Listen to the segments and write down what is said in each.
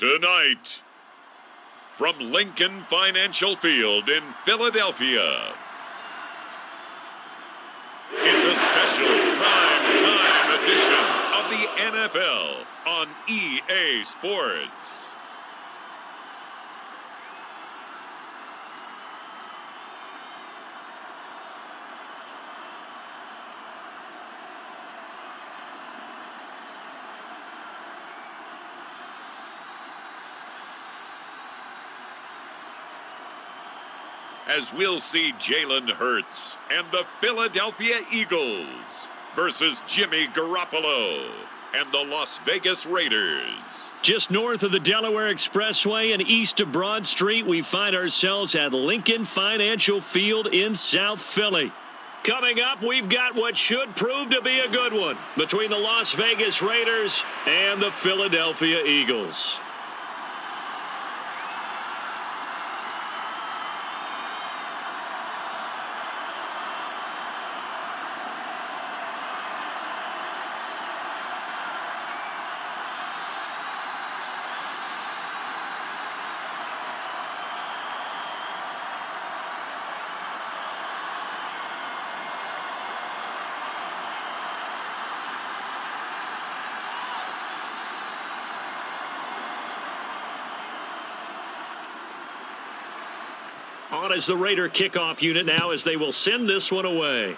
Tonight, from Lincoln Financial Field in Philadelphia, it's a special prime time edition of the NFL on EA Sports. As we'll see Jalen Hurts and the Philadelphia Eagles versus Jimmy Garoppolo and the Las Vegas Raiders. Just north of the Delaware Expressway and east of Broad Street, we find ourselves at Lincoln Financial Field in South Philly. Coming up, we've got what should prove to be a good one between the Las Vegas Raiders and the Philadelphia Eagles. On is the Raider kickoff unit now as they will send this one away.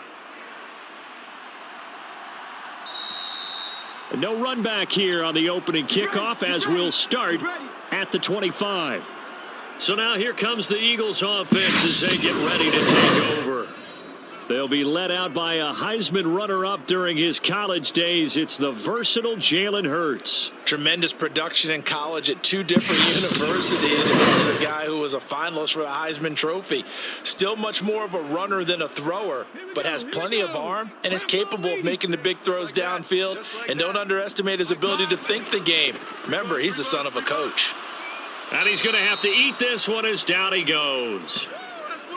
No run back here on the opening kickoff as we'll start at the 25. So now here comes the Eagles offense as they get ready to take over. They'll be led out by a Heisman runner-up during his college days. It's the versatile Jalen Hurts. Tremendous production in college at two different universities. And this is a guy who was a finalist for the Heisman Trophy. Still much more of a runner than a thrower, but has plenty of arm and is capable of making the big throws downfield. And don't underestimate his ability to think the game. Remember, he's the son of a coach. And he's going to have to eat this one as down he goes.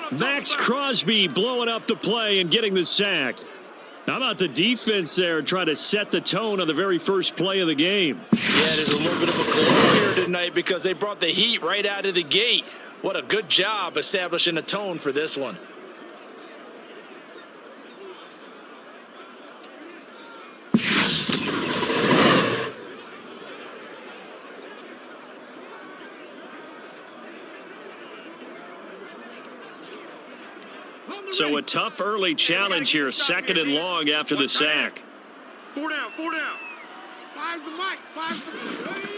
Max Crosby blowing up the play and getting the sack. How about the defense there trying to set the tone on the very first play of the game? Yeah, there's a little bit of a glow here tonight because they brought the heat right out of the gate. What a good job establishing a tone for this one. So a tough early challenge here, second and long after the sack. Four down. Fires the mic.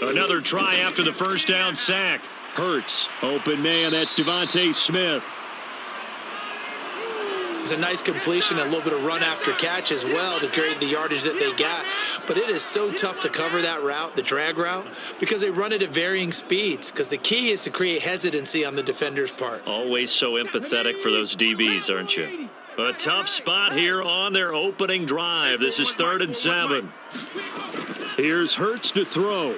Another try after the first down sack. Hurts, open man, that's Devontae Smith. It's a nice completion and a little bit of run after catch as well to create the yardage that they got. But it is so tough to cover that route, the drag route, because they run it at varying speeds. Because the key is to create hesitancy on the defender's part. Always so empathetic for those DBs, aren't you? A tough spot here on their opening drive. This is 3rd and 7. Here's Hurts to throw.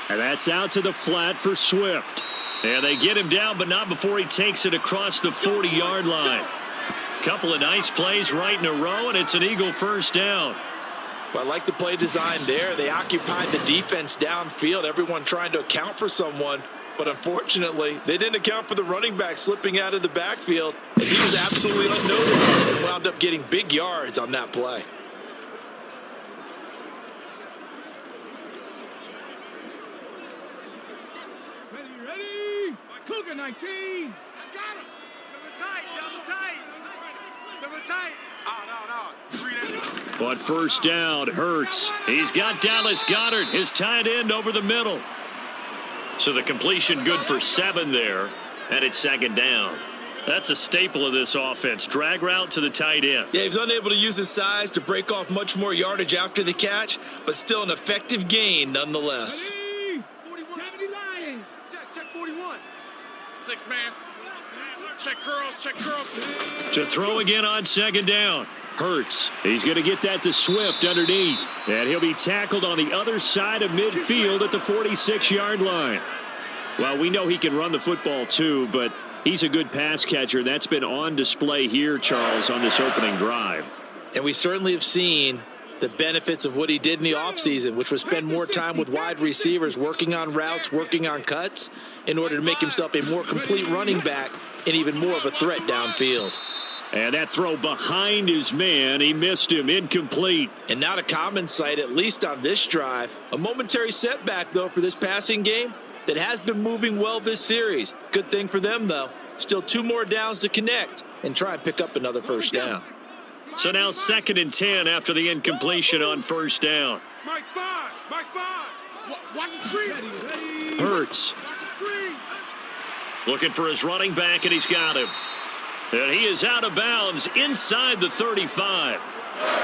And that's out to the flat for Swift. And they get him down, but not before he takes it across the 40-yard line. Couple of nice plays right in a row, and it's an Eagle first down. Well, I like the play design there. They occupied the defense downfield, everyone trying to account for someone. But unfortunately, they didn't account for the running back slipping out of the backfield. And he was absolutely unnoticed and wound up getting big yards on that play. Ready? Cougar 19. I got him. Double tight. Oh, no. But first down, Hurts. He's got Dallas Goedert, his tight end, over the middle. So the completion good for 7 there, and it's 2nd down. That's a staple of this offense. Drag route to the tight end. Yeah, he was unable to use his size to break off much more yardage after the catch, but still an effective gain nonetheless. 41. Check 41. 6 man. Check curls. To throw again on 2nd down. Hurts. He's going to get that to Swift underneath. And he'll be tackled on the other side of midfield at the 46-yard line. Well, we know he can run the football too, but he's a good pass catcher. That's been on display here, Charles, on this opening drive. And we certainly have seen The benefits of what he did in the offseason, which was spend more time with wide receivers, working on routes, working on cuts, in order to make himself a more complete running back and even more of a threat downfield. And that throw behind his man, he missed him, incomplete. And not a common sight, at least on this drive. A momentary setback, though, for this passing game that has been moving well this series. Good thing for them, though. Still 2 more downs to connect and try and pick up another first down. So now 2nd and 10 after the incompletion on first down. Mike 5. Mike 5. Watch the screen. Hurts. Watch the screen. Looking for his running back, and he's got him. And he is out of bounds inside the 35.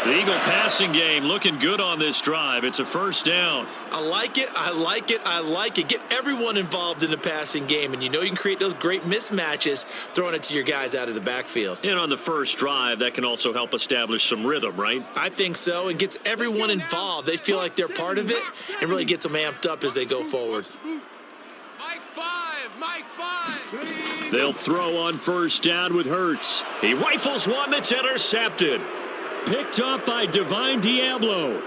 The Eagle passing game looking good on this drive. It's a first down. I like it. I like it. I like it. Get everyone involved in the passing game, and you know you can create those great mismatches throwing it to your guys out of the backfield. And on the first drive, that can also help establish some rhythm, right? I think so, and gets everyone involved. They feel like they're part of it and really gets them amped up as they go forward. Mike 5. Mike 5. They'll throw on first down with Hurts. He rifles one that's intercepted. Picked up by Divine Diablo.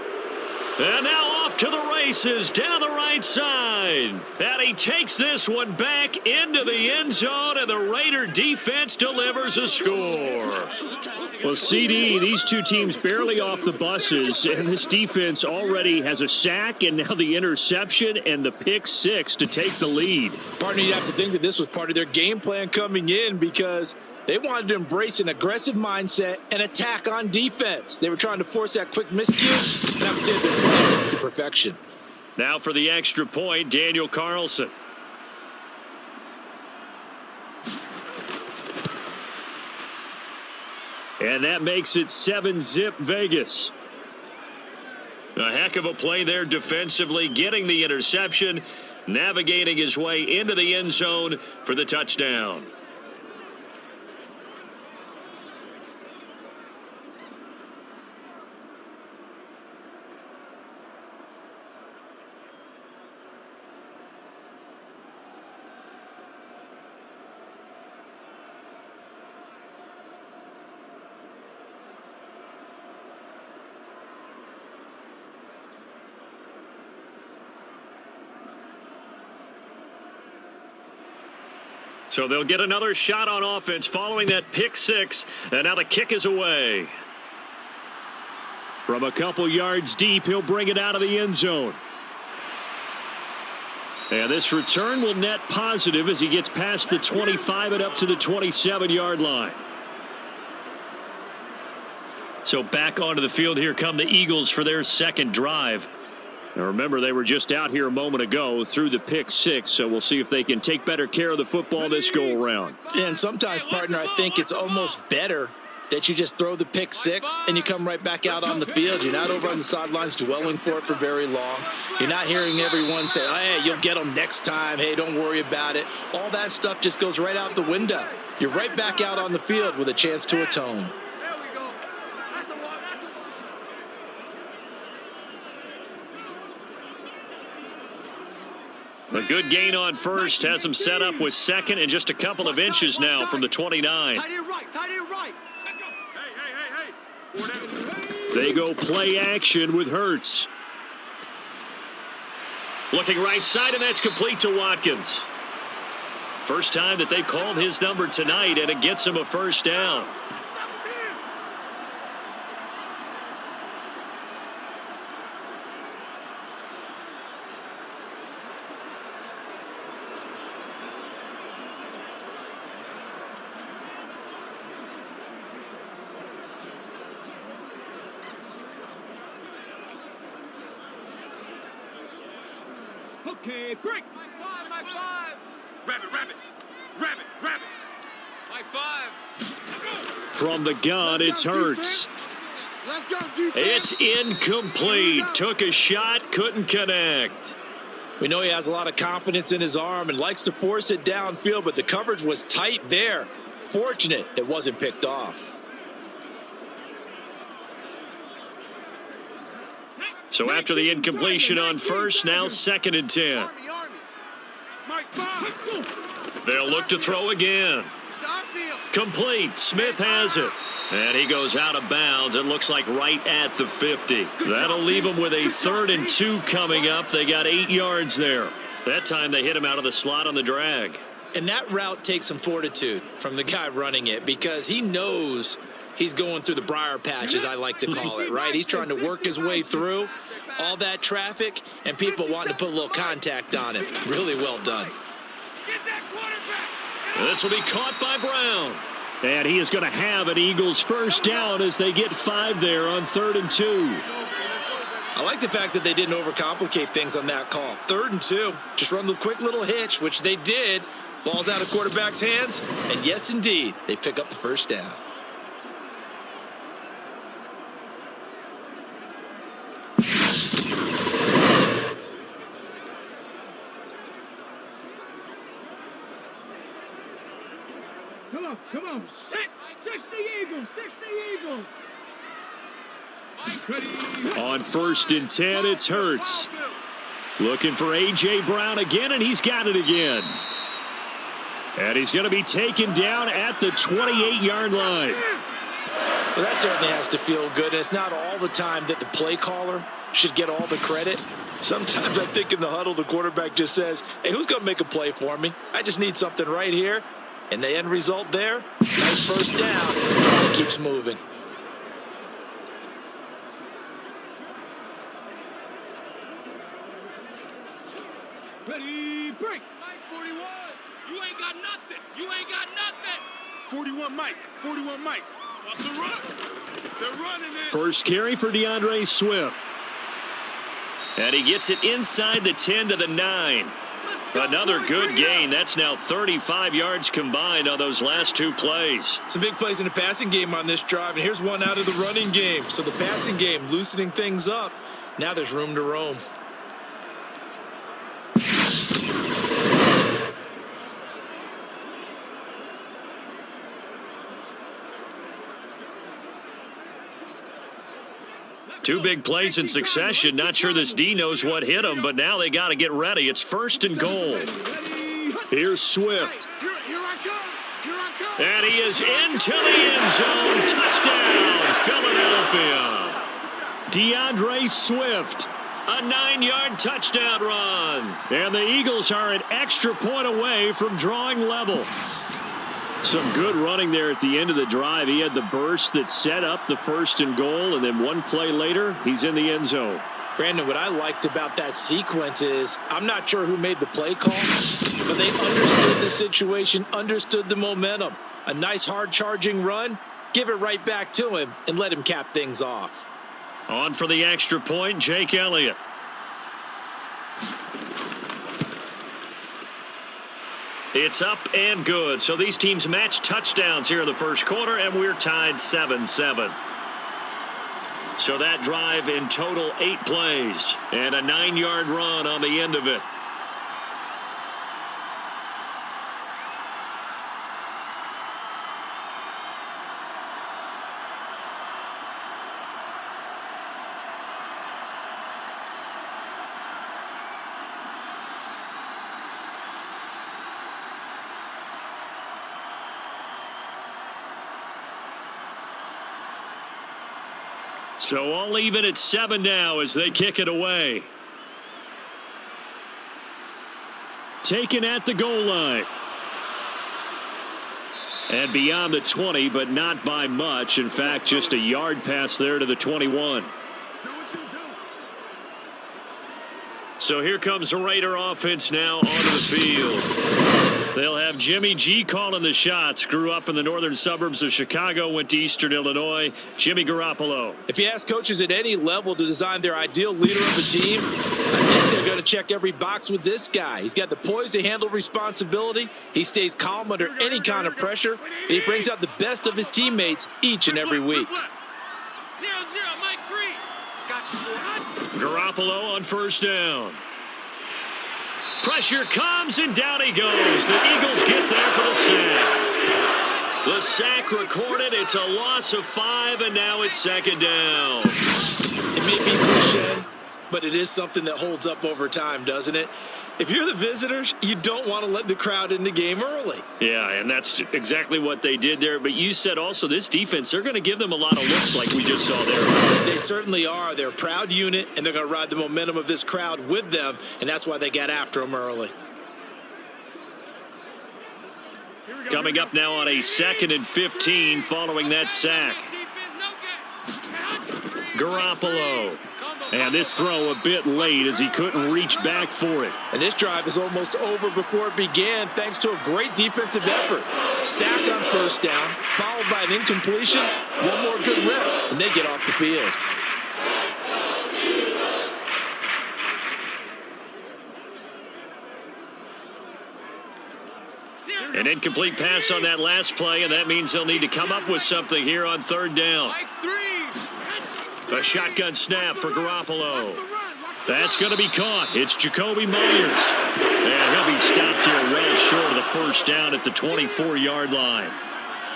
And now off to the races down the right side. And he takes this one back into the end zone, and the Raider defense delivers a score. Well, CD, these two teams barely off the buses, and this defense already has a sack and now the interception and the pick 6 to take the lead. Partner, you have to think that this was part of their game plan coming in because they wanted to embrace an aggressive mindset and attack on defense. They were trying to force that quick miscue, and I would say they're playing it to perfection. Now for the extra point, Daniel Carlson. And that makes it 7-zip Vegas. A heck of a play there defensively, getting the interception, navigating his way into the end zone for the touchdown. So they'll get another shot on offense following that pick 6, and now the kick is away. From a couple yards deep, he'll bring it out of the end zone. And this return will net positive as he gets past the 25 and up to the 27-yard line. So back onto the field, here come the Eagles for their second drive. Now remember, they were just out here a moment ago through the pick 6, so we'll see if they can take better care of the football this go around. And sometimes, partner, I think it's almost better that you just throw the pick 6 and you come right back out on the field. You're not over on the sidelines dwelling for it for very long. You're not hearing everyone say, oh, hey, you'll get them next time. Hey, don't worry about it. All that stuff just goes right out the window. You're right back out on the field with a chance to atone. A good gain on first has them set up with second and just a couple of inches now from the 29. Tight end right. Tight end right. Hey. They go play action with Hurts. Looking right side, and that's complete to Watkins. First time that they called his number tonight, and it gets him a first down. Okay, break. Mike 5. Mike 5. Rabbit. Mike 5. From the gun, it's Hurts. Let's go, defense. It's incomplete. Took a shot, couldn't connect. We know he has a lot of confidence in his arm and likes to force it downfield, but the coverage was tight there. Fortunate it wasn't picked off. So after the incompletion on first, now 2nd and 10. Mike 5. They'll look to throw again. complete. Smith has it. And he goes out of bounds. It looks like right at the 50. That'll leave him with a 3rd and 2 coming up. They got 8 yards there. That time they hit him out of the slot on the drag. And that route takes some fortitude from the guy running it because he knows he's going through the briar patch, as I like to call it, right? He's trying to work his way through all that traffic and people wanting to put a little contact on him. Really well done. This will be caught by Brown. And he is going to have an Eagles first down as they get 5 there on 3rd and 2. I like the fact that they didn't overcomplicate things on that call. 3rd and 2. Just run the quick little hitch, which they did. Ball's out of quarterback's hands. And yes, indeed, they pick up the first down. Come on. Six the Eagles. Ready. On 1st and 10, it's Hurts. Looking for A.J. Brown again, and he's got it again. And he's going to be taken down at the 28-yard line. Well, that certainly has to feel good. It's not all the time that the play caller should get all the credit. Sometimes I think in the huddle, the quarterback just says, hey, who's going to make a play for me? I just need something right here. And the end result there, nice first down. He keeps moving. Ready, break. Mike 41, you ain't got nothing. 41 Mike. What's the run? They're running it. First carry for DeAndre Swift. And he gets it inside the 10 to the 9. Another good gain. That's now 35 yards combined on those last 2 plays. Some big plays in the passing game on this drive, and here's one out of the running game. So the passing game loosening things up. Now there's room to roam. Two big plays in succession. Not sure this D knows what hit him, but now they got to get ready. It's 1st and goal. Here's Swift. Here I come. And he is into the end zone. Touchdown, Philadelphia. DeAndre Swift. A 9-yard touchdown run. And the Eagles are an extra point away from drawing level. Some good running there at the end of the drive. He had the burst that set up the 1st and goal, and then one play later, he's in the end zone. Brandon, what I liked about that sequence is I'm not sure who made the play call, but they understood the situation, understood the momentum. A nice hard-charging run, give it right back to him, and let him cap things off. On for the extra point, Jake Elliott. It's up and good. So these teams match touchdowns here in the first quarter, and we're tied 7-7. So that drive in total 8 plays and a 9-yard run on the end of it. So all even at 7 now as they kick it away. Taken at the goal line. And beyond the 20, but not by much. In fact, just a yard pass there to the 21. So here comes the Raider offense now onto the field. They'll have Jimmy G calling the shots. Grew up in the northern suburbs of Chicago, went to Eastern Illinois. Jimmy Garoppolo. If you ask coaches at any level to design their ideal leader of a team, I think they're going to check every box with this guy. He's got the poise to handle responsibility. He stays calm under any kind of pressure, and he brings out the best of his teammates each and every week. 0-0, Mike 3. Got you, boy. Garoppolo on first down. Pressure comes, and down he goes. The Eagles get there for the sack. The sack recorded. It's a loss of 5, and now it's second down. It may be cliche, but it is something that holds up over time, doesn't it? If you're the visitors, you don't want to let the crowd in the game early. Yeah, and that's exactly what they did there. But you said also this defense, they're going to give them a lot of looks like we just saw there. They certainly are. They're a proud unit, and they're going to ride the momentum of this crowd with them, and that's why they got after them early. Coming up now on a 2nd and 15 following that sack. Garoppolo. And this throw a bit late as he couldn't reach back for it. And this drive is almost over before it began thanks to a great defensive effort. Sacked on first down, followed by an incompletion, one more good rip, and they get off the field. An incomplete pass on that last play, and that means they'll need to come up with something here on 3rd down. A shotgun snap for Garoppolo. That's going to be caught. It's Jacoby Myers. And he'll be stopped here well short of the first down at the 24-yard line.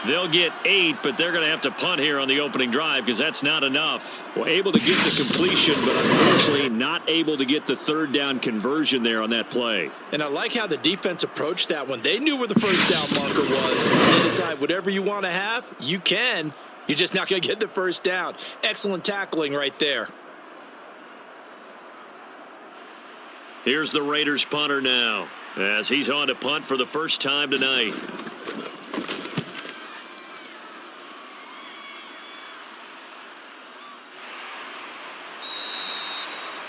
They'll get 8, but they're going to have to punt here on the opening drive because that's not enough. Well, able to get the completion, but unfortunately not able to get the 3rd down conversion there on that play. And I like how the defense approached that one. They knew where the first down marker was. They decide whatever you want to have, you can. You're just not going to get the first down. Excellent tackling right there. Here's the Raiders punter now as he's on to punt for the first time tonight.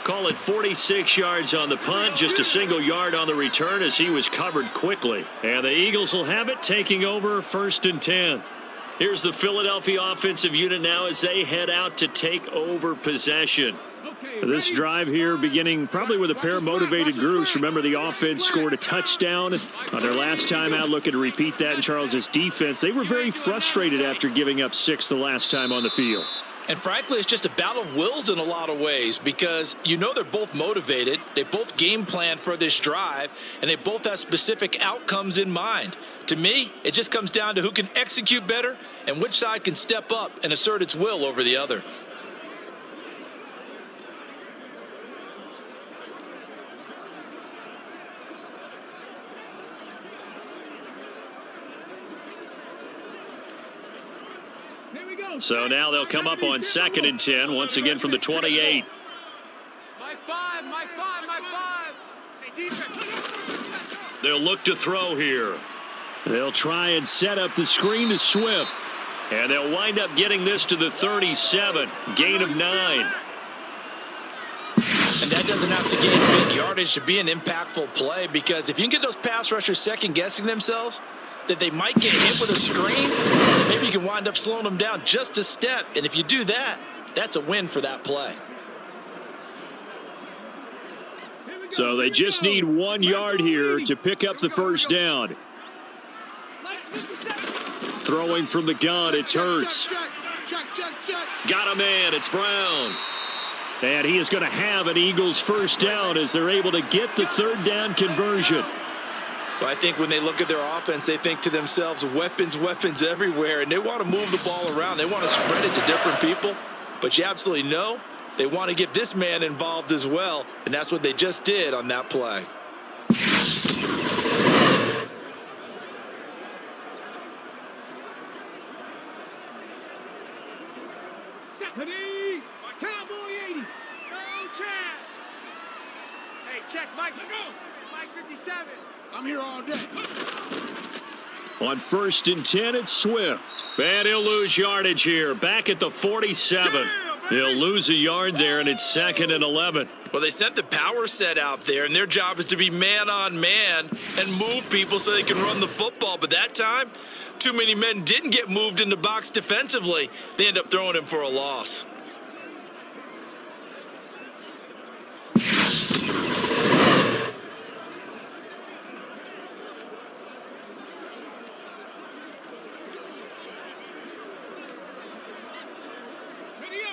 Call it 46 yards on the punt, just a single yard on the return as he was covered quickly. And the Eagles will have it, taking over 1st and 10. Here's the Philadelphia offensive unit now as they head out to take over possession. This drive here beginning probably with a pair of motivated groups. Remember, the offense scored a touchdown on their last time out. Looking to repeat that in Charles's defense. They were very frustrated after giving up 6 the last time on the field. And frankly, it's just a battle of wills in a lot of ways because you know they're both motivated. They both game plan for this drive, and they both have specific outcomes in mind. To me, it just comes down to who can execute better and which side can step up and assert its will over the other. So now they'll come up on 2nd and 10, once again from the 28. My five. Hey, defense. They'll look to throw here. They'll try and set up the screen to Swift. And they'll wind up getting this to the 37. Gain of 9. And that doesn't have to gain big yardage to be an impactful play because if you can get those pass rushers second-guessing themselves, that they might get hit with a screen, maybe you can wind up slowing them down just a step. And if you do that, that's a win for that play. So they just need 1 yard here to pick up the first down. Throwing from the gun, it's Hurts. Got a man, it's Brown. And he is going to have an Eagles first down as they're able to get the 3rd down conversion. Well, I think when they look at their offense, they think to themselves, weapons everywhere, and they want to move the ball around. They want to spread it to different people, but you absolutely know they want to get this man involved as well, and that's what they just did on that play. Cowboy 80. Go, Chad. Hey, check Mike. Mike 57. I'm here all day. On 1st and 10, it's Swift. And he'll lose yardage here. Back at the 47. He'll lose a yard there, and it's 2nd and 11. Well, they sent the power set out there, and their job is to be man-on-man and move people so they can run the football. But that time, too many men didn't get moved in the box defensively. They end up throwing him for a loss.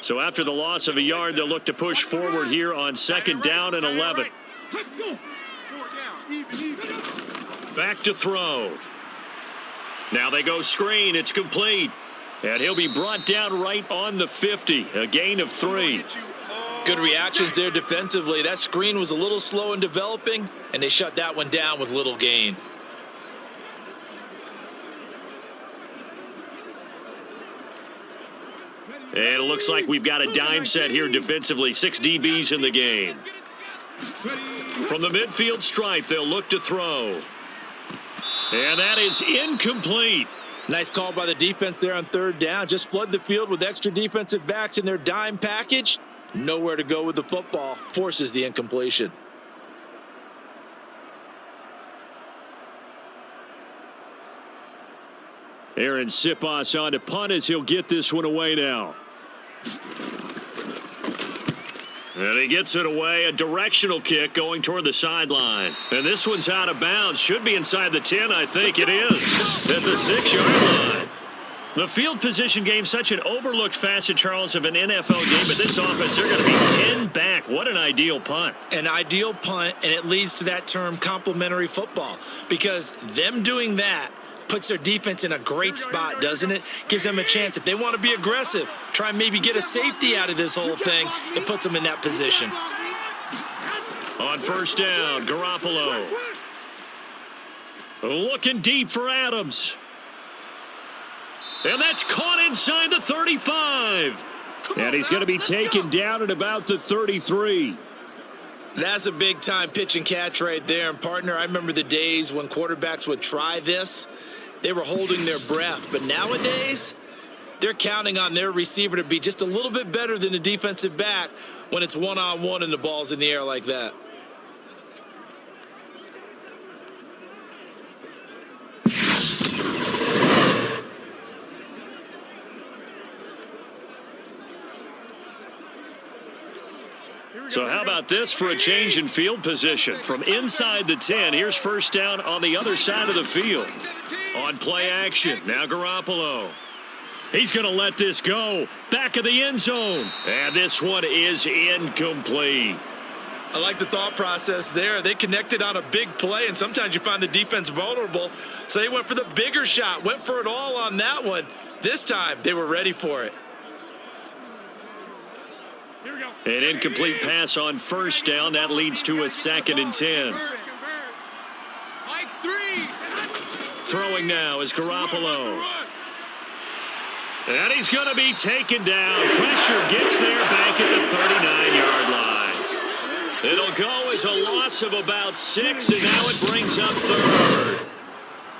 So after the loss of a yard, they'll look to push forward here on 2nd down and 11. Back to throw. Now they go screen. It's complete. And he'll be brought down right on the 50. A gain of 3. Good reactions there defensively. That screen was a little slow in developing, and they shut that one down with little gain. And it looks like we've got a dime set here defensively. 6 DBs in the game. From the midfield stripe, they'll look to throw. And that is incomplete. Nice call by the defense there on third down. Just flood the field with extra defensive backs in their dime package. Nowhere to go with the football. Forces the incompletion. Aaron Siposs on to punt as he'll get this one away now. And he gets it away. A directional kick going toward the sideline. And this one's out of bounds. Should be inside the 10, I think it is. At the 6-yard line. The field position game, such an overlooked facet, Charles, of an NFL game. But this offense, they're going to be pinned back. What an ideal punt. An ideal punt, and it leads to that term complementary football. Because them doing that puts their defense in a great spot, doesn't it? Gives them a chance. If they want to be aggressive, try and maybe get a safety out of this whole thing, it puts them in that position. On first down, Garoppolo. Looking deep for Adams. And that's caught inside the 35. And he's going to be taken down at about the 33. That's a big-time pitch and catch right there. And, partner, I remember the days when quarterbacks would try this. They were holding their breath. But nowadays, they're counting on their receiver to be just a little bit better than the defensive back when it's one-on-one and the ball's in the air like that. So how about this for a change in field position? From inside the 10, here's first down on the other side of the field. On play action, now Garoppolo. He's going to let this go. Back of the end zone. And this one is incomplete. I like the thought process there. They connected on a big play, and sometimes you find the defense vulnerable. So they went for the bigger shot, went for it all on that one. This time, they were ready for it. An incomplete pass on first down. That leads to a 2nd and 10. Throwing now is Garoppolo. And he's going to be taken down. Pressure gets there back at the 39-yard line. It'll go as a loss of about 6, and now it brings up third.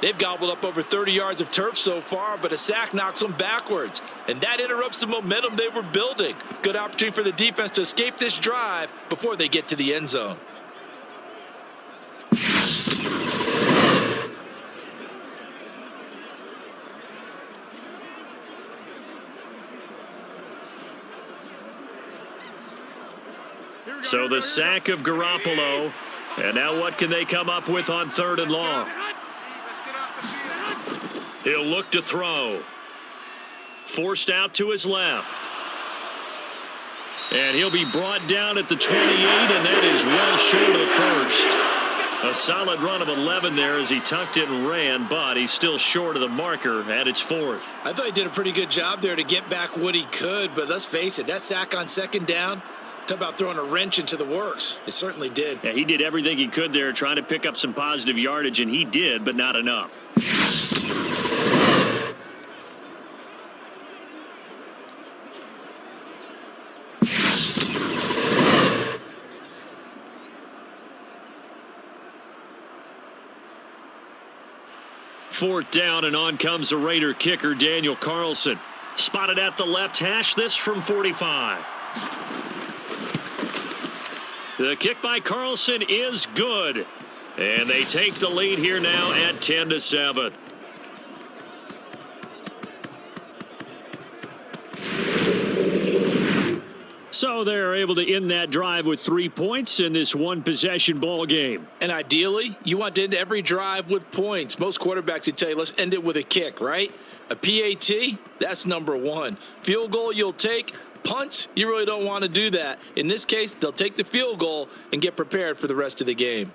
They've gobbled up over 30 yards of turf so far, but a sack knocks them backwards. And that interrupts the momentum they were building. Good opportunity for the defense to escape this drive before they get to the end zone. So the sack of Garoppolo. And now what can they come up with on 3rd and long? He'll look to throw. Forced out to his left. And he'll be brought down at the 28, and that is well short of the first. A solid run of 11 there as he tucked it and ran, but he's still short of the marker at its 4th. I thought he did a pretty good job there to get back what he could, but let's face it, that sack on 2nd down, talk about throwing a wrench into the works. It certainly did. Yeah, he did everything he could there trying to pick up some positive yardage, and he did, but not enough. Fourth down, and on comes the Raider kicker, Daniel Carlson. Spotted at the left hash, this from 45. The kick by Carlson is good. And they take the lead here now at 10-7. So they're able to end that drive with 3 points in this one-possession ball game. And ideally, you want to end every drive with points. Most quarterbacks would tell you, let's end it with a kick, right? A PAT, that's number 1. Field goal you'll take. Punts, you really don't want to do that. In this case, they'll take the field goal and get prepared for the rest of the game.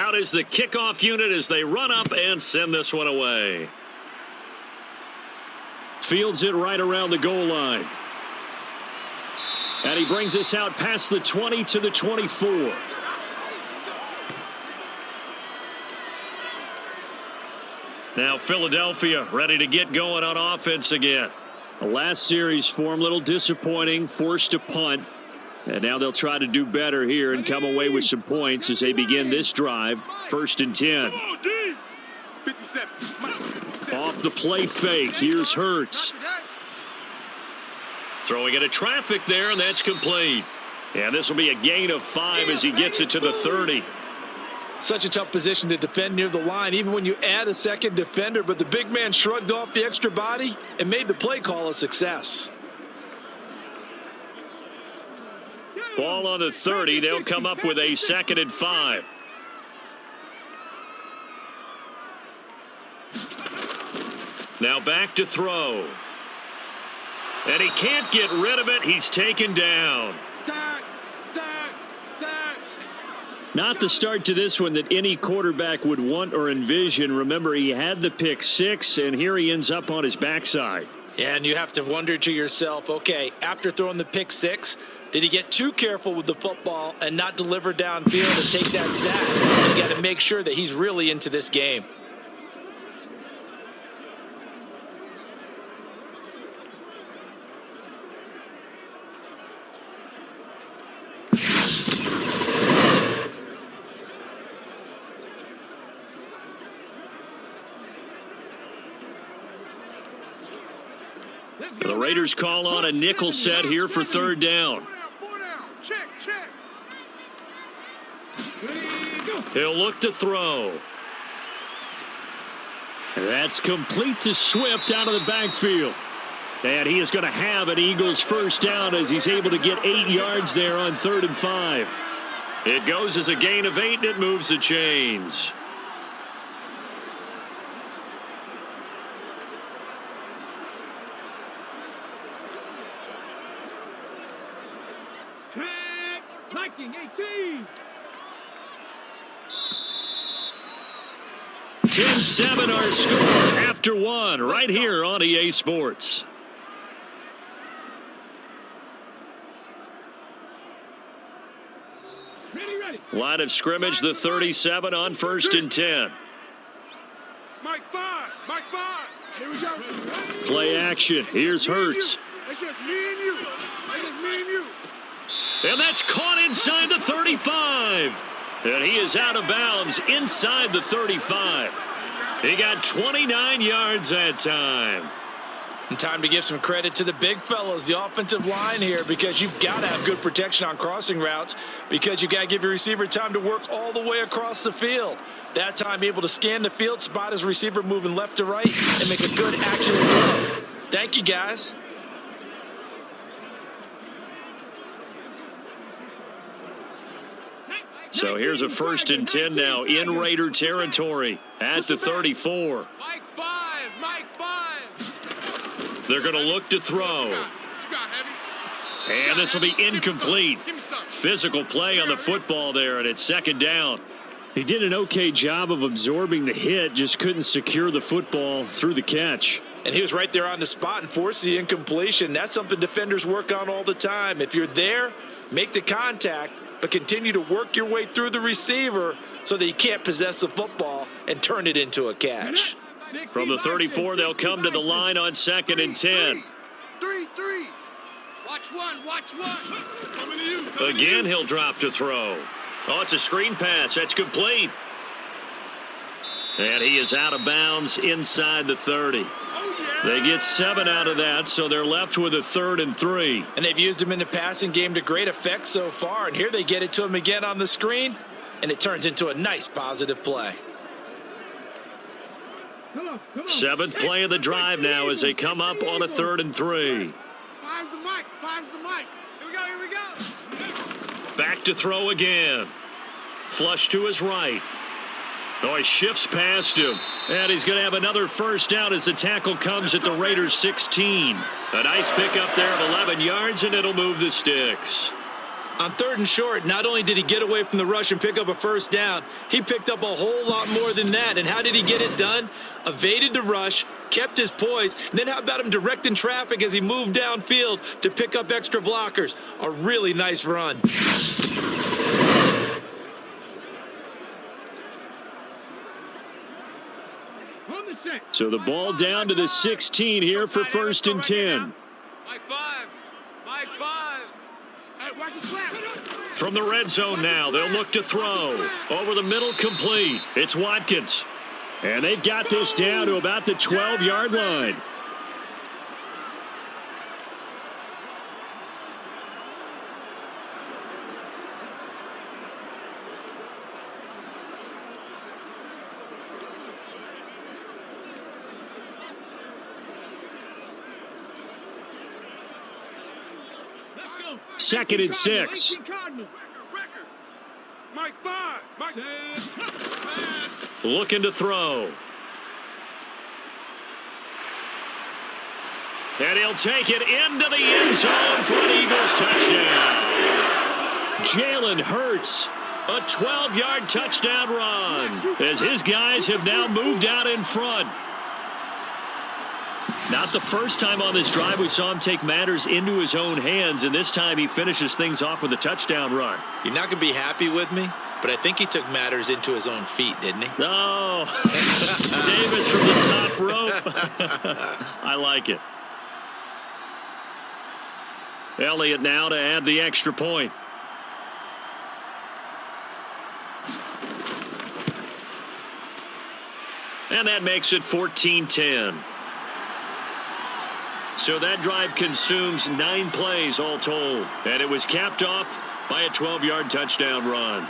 Out is the kickoff unit as they run up and send this one away. Fields it right around the goal line. And he brings us out past the 20 to the 24. Now Philadelphia ready to get going on offense again. The last series for him, a little disappointing, forced a punt. And now they'll try to do better here and come away with some points as they begin this drive. 1st and 10. 57. Off the play fake. Here's Hurts. Throwing into traffic there, and that's complete. And this will be a gain of 5 as he gets it to the 30. Such a tough position to defend near the line, even when you add a second defender. But the big man shrugged off the extra body and made the play call a success. Ball on the 30. They'll come up with a 2nd and 5. Now back to throw. And he can't get rid of it. He's taken down. Sack. Not the start to this one that any quarterback would want or envision. Remember, he had the pick 6, and here he ends up on his backside. And you have to wonder to yourself, okay, after throwing the pick 6, did he get too careful with the football and not deliver downfield and take that sack? You got to make sure that he's really into this game. The Raiders call on a nickel set here for 3rd down. Check. He'll look to throw. That's complete to Swift out of the backfield. And he is going to have an Eagles 1st down as he's able to get 8 yards there on 3rd and 5. It goes as a gain of 8, and it moves the chains. Viking 18. 10-7 our score after 1 right here on EA Sports. Ready. Line of scrimmage, the 37 on 1st and 10. Mike 5. Here we go. Play action. Here's Hurts. That's just me and you. And that's caught inside the 35. And he is out of bounds inside the 35. He got 29 yards that time. And time to give some credit to the big fellas, the offensive line here, because you've got to have good protection on crossing routes, because you got to give your receiver time to work all the way across the field. That time able to scan the field, spot his receiver moving left to right, and make a good, accurate throw. Thank you, guys. So here's a 1st and 10 now in Raider territory at the 34. Mike 5. They're going to look to throw. And this will be incomplete. Physical play on the football there, and it's 2nd down. He did an okay job of absorbing the hit, just couldn't secure the football through the catch. And he was right there on the spot and forced the incompletion. That's something defenders work on all the time. If you're there, make the contact, but continue to work your way through the receiver so that you can't possess the football and turn it into a catch. From the 34, they'll come to the line on 2nd and 10. 3. Watch one. Coming to you. Again, he'll drop to throw. Oh, it's a screen pass. That's complete. And he is out of bounds inside the 30. They get 7 out of that, so they're left with a 3rd and 3. And they've used him in the passing game to great effect so far. And here they get it to him again on the screen, and it turns into a nice positive play. 7th play of the drive now as they come up on a 3rd and 3. Five's the mic. Here we go. Back to throw again. Flush to his right. Oh, he shifts past him. And he's going to have another 1st down as the tackle comes at the Raiders 16. A nice pickup there of 11 yards, and it'll move the sticks. On 3rd and short, not only did he get away from the rush and pick up a first down, he picked up a whole lot more than that. And how did he get it done? Evaded the rush, kept his poise, and then how about him directing traffic as he moved downfield to pick up extra blockers? A really nice run. So the ball down to the 16 here for 1st and 10. Mike 5. Mike 5. Hey, watch the slap. From the red zone now, they'll look to throw. Over the middle, complete. It's Watkins. And they've got this down to about the 12-yard line. Second and 6. Mike 5. Mike. Looking to throw. And he'll take it into the end zone for an Eagles touchdown. Jalen Hurts. A 12-yard touchdown run as his guys have now moved out in front. Not the first time on this drive we saw him take matters into his own hands, and this time he finishes things off with a touchdown run. You're not going to be happy with me, but I think he took matters into his own feet, didn't he? Oh, Davis from the top rope. I like it. Elliott now to add the extra point. And that makes it 14-10. So that drive consumes 9 plays all told. And it was capped off by a 12-yard touchdown run.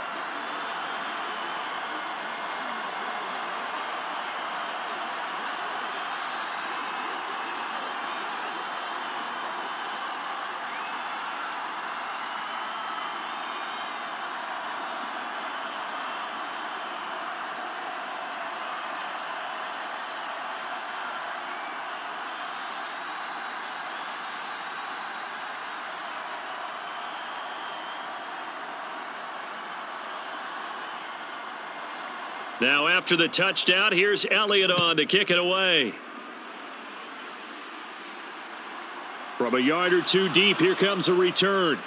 Now after the touchdown, here's Elliott on to kick it away. From a yard or two deep, here comes a return.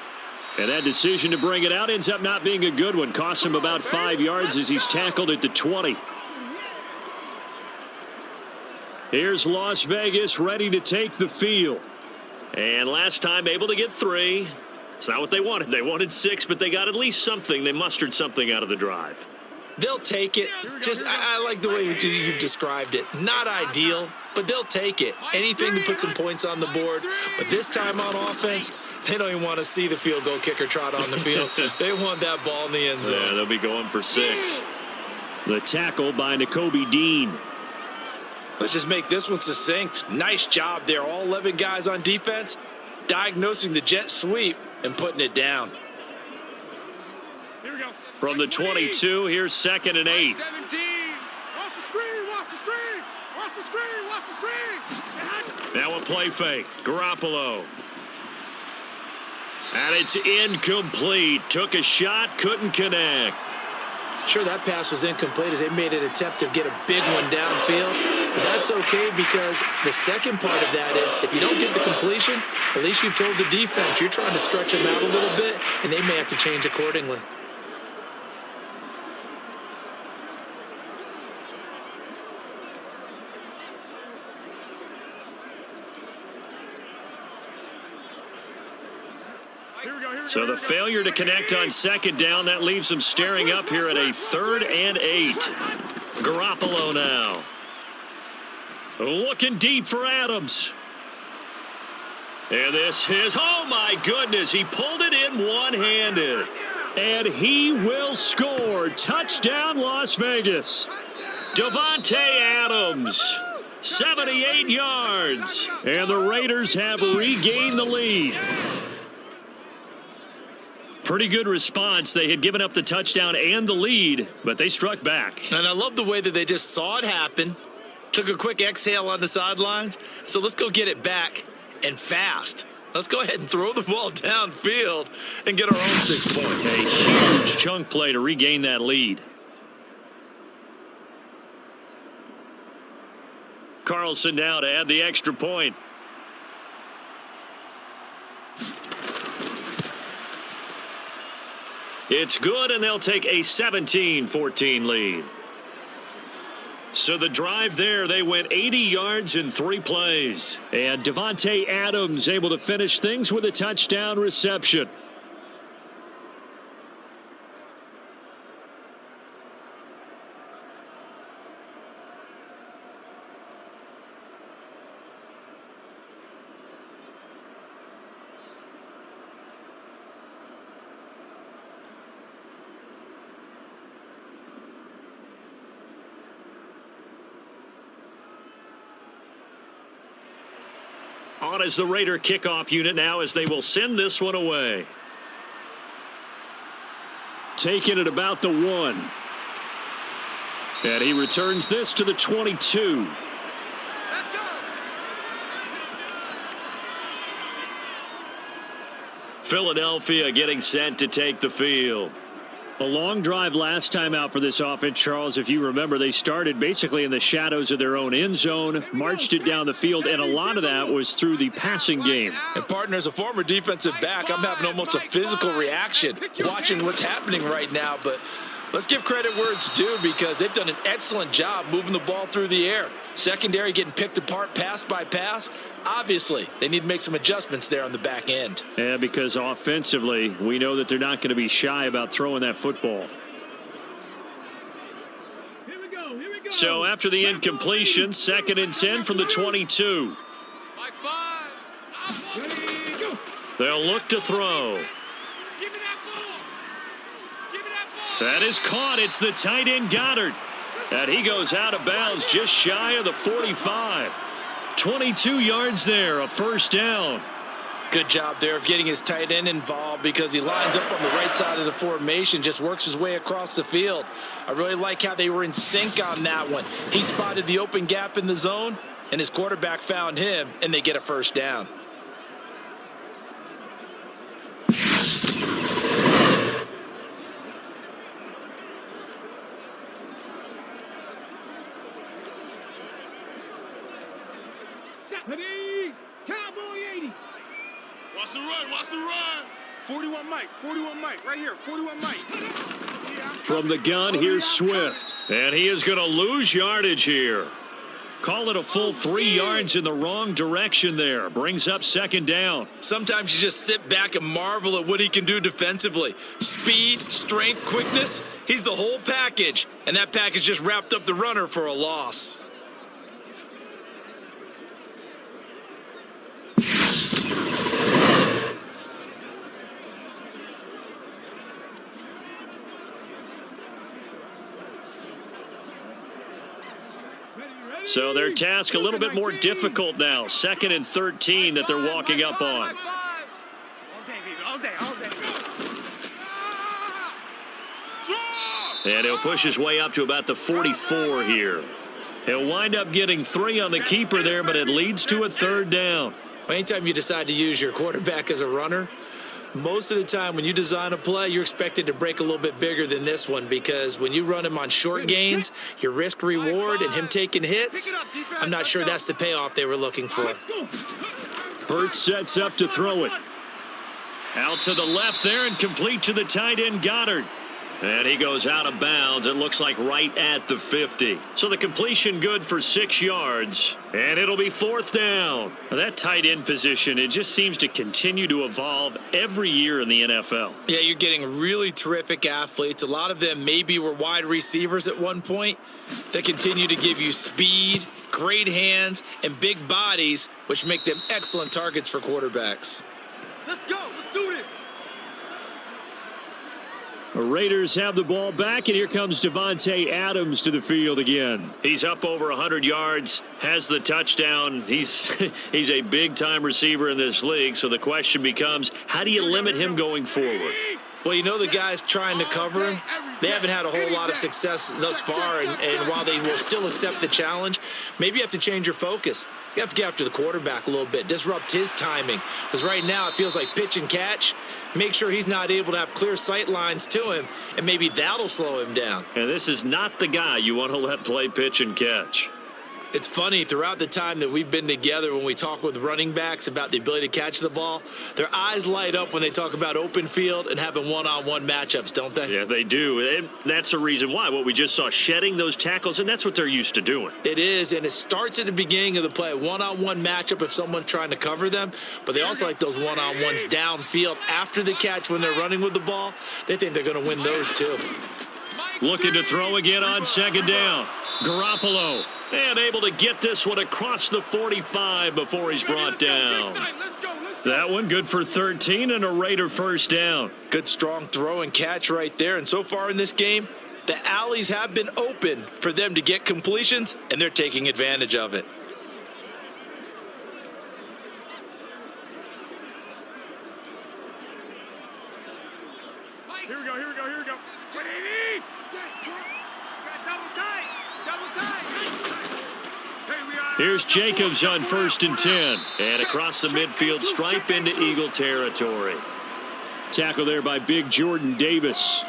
And that decision to bring it out ends up not being a good one. Cost him about 5 yards as he's tackled at the 20. Here's Las Vegas ready to take the field. And last time able to get 3. It's not what they wanted. They wanted 6, but they got at least something. They mustered something out of the drive. They'll take it. I like the way you've described it. Not ideal, but they'll take it. Anything to put some points on the board. But this time on offense, they don't even want to see the field goal kicker trot on the field. They want that ball in the end zone. Yeah, they'll be going for 6. The tackle by Nakobe Dean. Let's just make this one succinct. Nice job there. All 11 guys on defense, diagnosing the jet sweep and putting it down. Here we go. From the 22, here's 2nd and 8. 17. Watch the screen. Watch the screen. Watch the screen. Watch the screen. Now a play fake. Garoppolo. And it's incomplete. Took a shot, couldn't connect. Sure, that pass was incomplete as they made an attempt to get a big one downfield. But that's okay because the second part of that is if you don't get the completion, at least you've told the defense you're trying to stretch them out a little bit, and they may have to change accordingly. So the failure to connect on 2nd down, that leaves them staring up here at a 3rd and 8. Garoppolo now. Looking deep for Adams. And this is, oh my goodness, he pulled it in one-handed. And he will score. Touchdown, Las Vegas. Davante Adams, 78 yards. And the Raiders have regained the lead. Pretty good response. They had given up the touchdown and the lead, but they struck back. And I love the way that they just saw it happen, took a quick exhale on the sidelines. So let's go get it back and fast. Let's go ahead and throw the ball downfield and get our own 6 points. A huge chunk play to regain that lead. Carlson now to add the extra point. It's good, and they'll take a 17-14 lead. So the drive there, they went 80 yards in 3 plays. And Davante Adams able to finish things with a touchdown reception. On as the Raider kickoff unit now as they will send this one away. Taking it about the 1. And he returns this to the 22. Let's go. Philadelphia getting set to take the field. A long drive last time out for this offense, Charles. If you remember, they started basically in the shadows of their own end zone, marched it down the field, and a lot of that was through the passing game. And partner, as a former defensive back, I'm having almost a physical reaction watching what's happening right now. But let's give credit where it's due, because they've done an excellent job moving the ball through the air. Secondary getting picked apart pass by pass. Obviously, they need to make some adjustments there on the back end. Yeah, because offensively, we know that they're not going to be shy about throwing that football. Here we go. So after the incompletion, 2nd and 10 from the 22. Like 5. Ready, go. They'll look to throw. Give me that ball. Give me that ball. That is caught. It's the tight end Goddard. And he goes out of bounds just shy of the 45. 22 yards there, a first down. Good job there of getting his tight end involved, because he lines up on the right side of the formation, just works his way across the field. I really like how they were in sync on that one. He spotted the open gap in the zone, and his quarterback found him, and they get a first down. Ready, Cowboy 80. Watch the run, watch the run. 41 Mike, right here, 41 Mike. From the gun, here's Swift. And he is going to lose yardage here. Call it a full 3 yards in the wrong direction there. Brings up 2nd down. Sometimes you just sit back and marvel at what he can do defensively. Speed, strength, quickness, he's the whole package. And that package just wrapped up the runner for a loss. So their task a little bit more difficult now. 2nd and 13 that they're walking up on. All day. And he'll push his way up to about the 44 here. He'll wind up getting 3 on the keeper there, but it leads to a 3rd down. Anytime you decide to use your quarterback as a runner, most of the time when you design a play, you're expected to break a little bit bigger than this one, because when you run him on short gains, your risk reward and him taking hits, I'm not sure that's the payoff they were looking for. Hurts sets up to throw it. Out to the left there and complete to the tight end Goddard. And he goes out of bounds, it looks like right at the 50. So the completion good for 6 yards, and it'll be 4th down. Now that tight end position, it just seems to continue to evolve every year in the NFL. Yeah, you're getting really terrific athletes. A lot of them maybe were wide receivers at one point that continue to give you speed, great hands, and big bodies, which make them excellent targets for quarterbacks. Let's go. Let's do this. The Raiders have the ball back, and here comes Davante Adams to the field again. He's up over 100 yards, has the touchdown. He's a big-time receiver in this league, so the question becomes, how do you limit him going forward? Well, you know the guys trying to cover him, they haven't had a whole lot of success thus far, and while they will still accept the challenge, maybe you have to change your focus. You have to get after the quarterback a little bit, disrupt his timing, because right now it feels like pitch and catch. Make sure he's not able to have clear sight lines to him, and maybe that'll slow him down. And this is not the guy you want to let play pitch and catch. It's funny, throughout the time that we've been together, when we talk with running backs about the ability to catch the ball, their eyes light up when they talk about open field and having one-on-one matchups, don't they? Yeah, they do. And that's the reason why. What we just saw, shedding those tackles, and that's what they're used to doing. It is, and it starts at the beginning of the play. One-on-one matchup if someone's trying to cover them, but they also like those one-on-ones downfield after the catch when they're running with the ball. They think they're going to win those too. Looking to throw again on second down. Garoppolo. And able to get this one across the 45 before he's brought down. That one good for 13 and a Raider first down. Good strong throw and catch right there. And so far in this game, the alleys have been open for them to get completions, and they're taking advantage of it. Here we go. Double tight. Here's Jacobs on 1st and 10. And across the midfield stripe into Eagle territory. Tackle there by big Jordan Davis.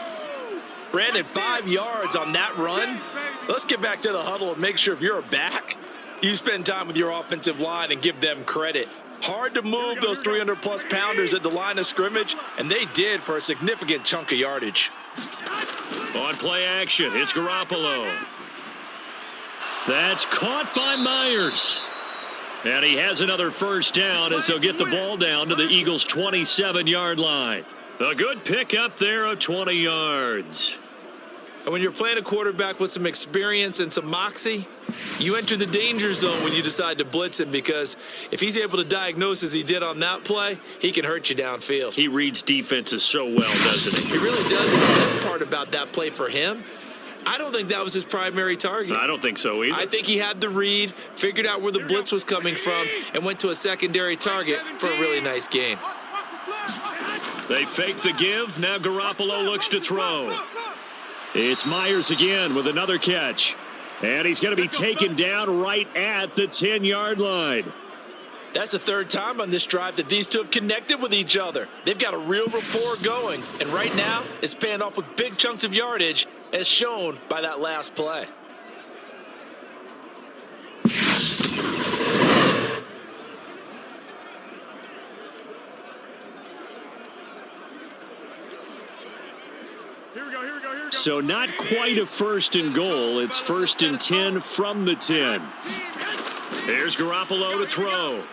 Brandon, 5 yards on that run. Let's get back to the huddle and make sure if you're a back, you spend time with your offensive line and give them credit. Hard to move those 300-plus pounders at the line of scrimmage, and they did for a significant chunk of yardage. On play action, it's Garoppolo. That's caught by Myers. And he has another first down as they'll get the ball down to the Eagles' 27-yard line. A good pickup there of 20 yards. And when you're playing a quarterback with some experience and some moxie, you enter the danger zone when you decide to blitz him, because if he's able to diagnose as he did on that play, he can hurt you downfield. He reads defenses so well, doesn't he? He really does. And the best part about that play for him, I don't think that was his primary target. I don't think so either. I think he had the read, figured out where the blitz was coming from, and went to a secondary target for a really nice gain. They fake the give. Now Garoppolo looks to throw. It's Myers again with another catch. And he's going to be taken down right at the 10-yard line. That's the third time on this drive that these two have connected with each other. They've got a real rapport going, and right now it's paying off with big chunks of yardage, as shown by that last play. Here we go. So not quite a 1st and goal. It's 1st and 10 from the 10. Here's Garoppolo to throw.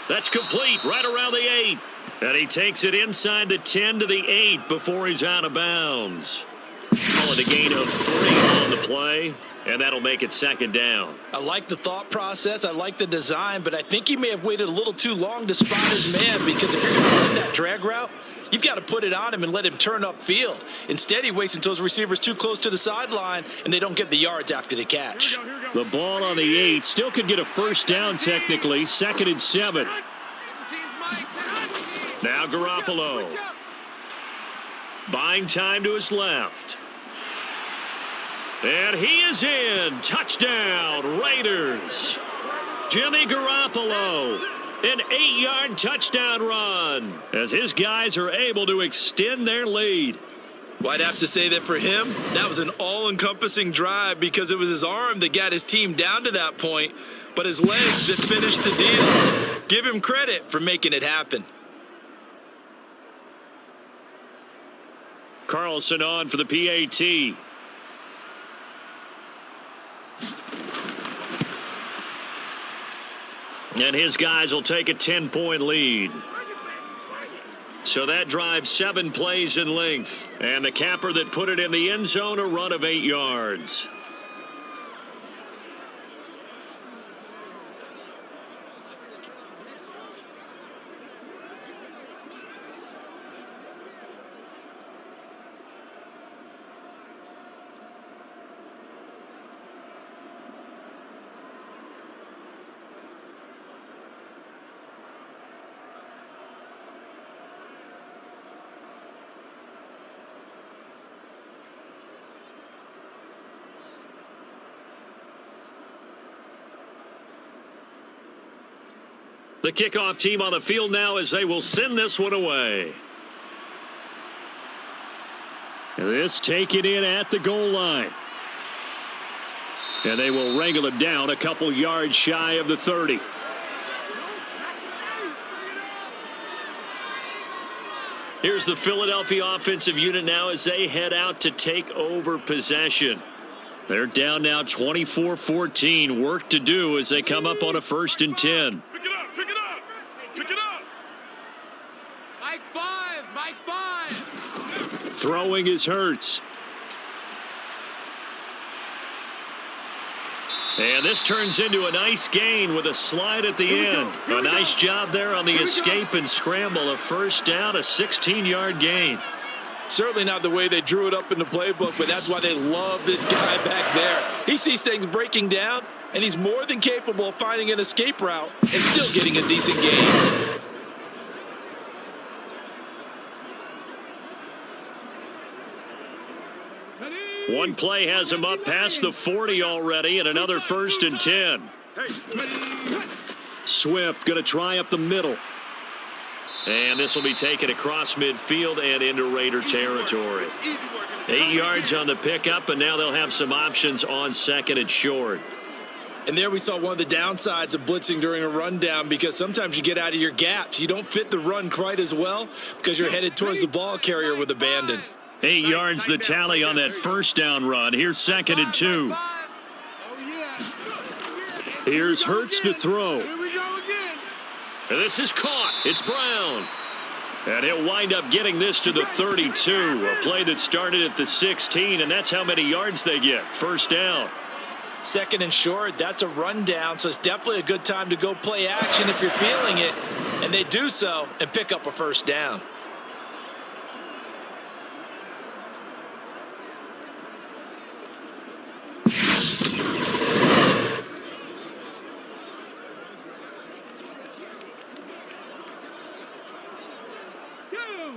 That's complete right around the 8. And he takes it inside the 10 to the 8 before he's out of bounds. Calling a gain of 3 on the play, and that'll make it 2nd down. I like the thought process. I like the design, but I think he may have waited a little too long to spot his man, because if you're going to run that drag route, you've got to put it on him and let him turn upfield. Instead, he waits until his receiver's too close to the sideline, and they don't get the yards after the catch. The ball on the 8 still could get a first down technically. 2nd and 7. Now Garoppolo. Buying time to his left. And he is in. Touchdown, Raiders. Jimmy Garoppolo. An 8-yard touchdown run as his guys are able to extend their lead. Well, I'd have to say that for him, that was an all-encompassing drive, because it was his arm that got his team down to that point, but his legs that finished the deal. Give him credit for making it happen. Carlson on for the PAT. And his guys will take a 10-point lead. So that drives 7 plays in length. And the capper that put it in the end zone, a run of 8 yards. The kickoff team on the field now as they will send this one away. This taken in at the goal line. And they will wrangle it down a couple yards shy of the 30. Here's the Philadelphia offensive unit now as they head out to take over possession. They're down now 24-14. Work to do as they come up on a 1st and 10. Pick it up, pick it up, pick it up. Mike 5, Mike 5. Throwing is Hurts. And this turns into a nice gain with a slide at the end. A nice job there on the escape and scramble. A 1st down, a 16-yard gain. Certainly not the way they drew it up in the playbook, but that's why they love this guy back there. He sees things breaking down, and he's more than capable of finding an escape route and still getting a decent gain. One play has him up past the 40 already, and another 1st and 10. Swift going to try up the middle. And this will be taken across midfield and into Raider territory. 8 yards on the pickup, and now they'll have some options on 2nd and short. And there we saw one of the downsides of blitzing during a rundown, because sometimes you get out of your gaps. You don't fit the run quite as well because you're headed towards the ball carrier with abandon. 8 yards the tally on that 1st down run. Here's 2nd and 2. Here's Hurts to throw. Here we go again. And this is caught. It's Brown. And he'll wind up getting this to the 32. A play that started at the 16, and that's how many yards they get. 1st down. 2nd and short, that's a rundown, so it's definitely a good time to go play action if you're feeling it. And they do so and pick up a 1st down.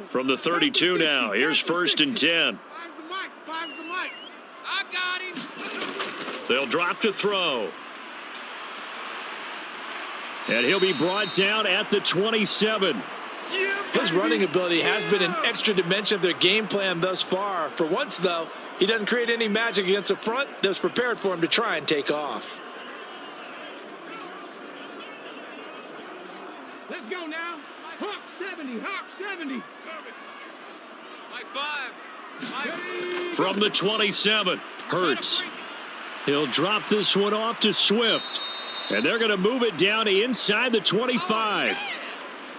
From the 32 now, here's 1st and 10. Five's the mic, five's the mic. I got him. They'll drop to throw. And he'll be brought down at the 27. His running ability has been an extra dimension of their game plan thus far. For once, though, he doesn't create any magic against the front that's prepared for him to try and take off. Let's go now. Hawk 70, Hawk 70. Mike 5. From the 27, Hurts. He'll drop this one off to Swift. And they're going to move it down inside the 25.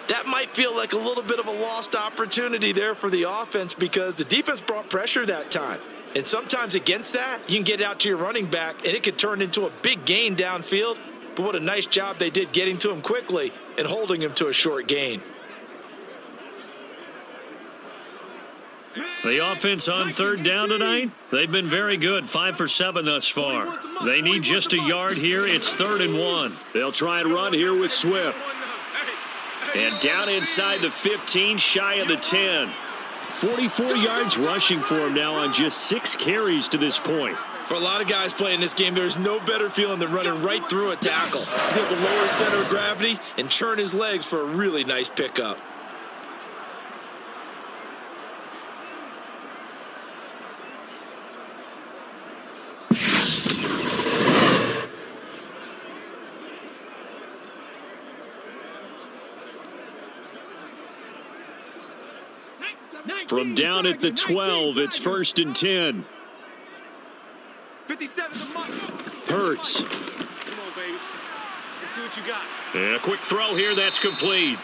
That might feel like a little bit of a lost opportunity there for the offense, because the defense brought pressure that time. And sometimes against that, you can get out to your running back, and it could turn into a big gain downfield. But what a nice job they did getting to him quickly and holding him to a short gain. the offense on 3rd down tonight, they've been very good. 5 for 7 thus far. They need just a yard here. It's 3rd and 1. They'll try and run here with Swift. And down inside the 15, shy of the 10. 44 yards rushing for him now on just 6 carries to this point. For a lot of guys playing this game, there's no better feeling than running right through a tackle. He's able to lower his center of gravity and churn his legs for a really nice pickup. From down at the 12, it's 1st and 10. 57 to Mike. Hurts. Come on, baby. Let's see what you got. And a quick throw here, that's complete.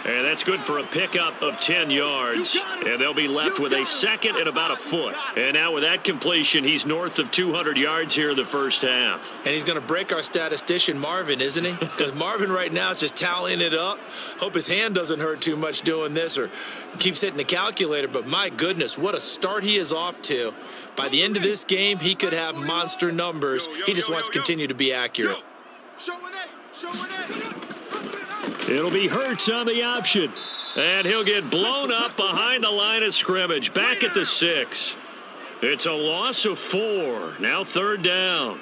And that's good for a pickup of 10 yards. And they'll be left with a 2nd and about a foot. And now with that completion, he's north of 200 yards here in the first half. And he's going to break our statistician, Marvin, isn't he? Because Marvin right now is just tallying it up. Hope his hand doesn't hurt too much doing this or keeps hitting the calculator. But my goodness, what a start he is off to. By the end of this game, he could have monster numbers. He just wants to continue to be accurate. It'll be Hurts on the option. And he'll get blown up behind the line of scrimmage, back at the 6. It's a loss of 4. Now 3rd down.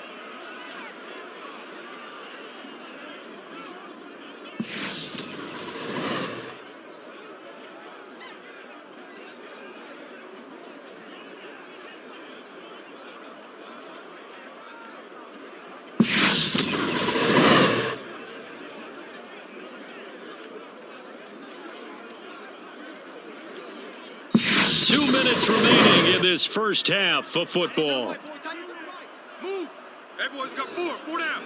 2 minutes remaining in this first half of football. Move. Everyone's got four down.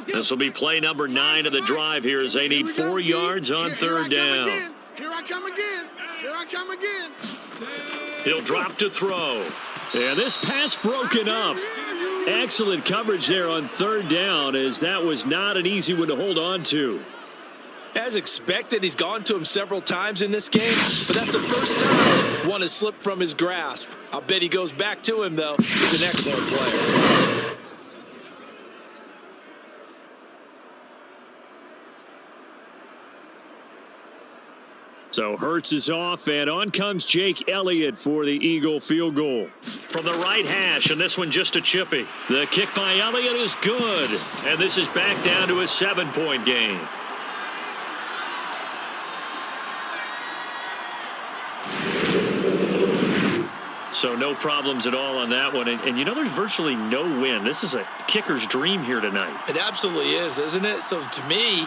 This will be play number 9 of the drive here as they need 4 yards on third down. Here I come again. Here I come again. He'll drop to throw. And this pass broken up. Excellent coverage there on third down, as that was not an easy one to hold on to. As expected, he's gone to him several times in this game, but that's the first time one has slipped from his grasp. I'll bet he goes back to him, though. He's an excellent player. So Hurts is off, and on comes Jake Elliott for the Eagle field goal. From the right hash, and this one just a chippy. The kick by Elliott is good, and this is back down to a 7-point game. So no problems at all on that one. And you know, there's virtually no wind. This is a kicker's dream here tonight. It absolutely is, isn't it? So to me,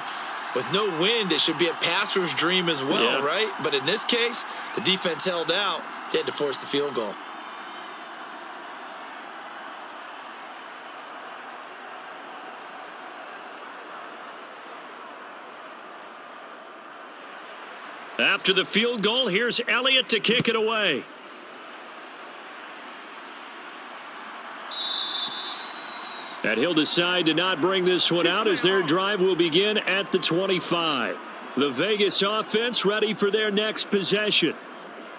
with no wind, it should be a passer's dream as well, right? But in this case, the defense held out. They had to force the field goal. After the field goal, here's Elliott to kick it away. And he'll decide to not bring this one out as their drive will begin at the 25. The Vegas offense ready for their next possession.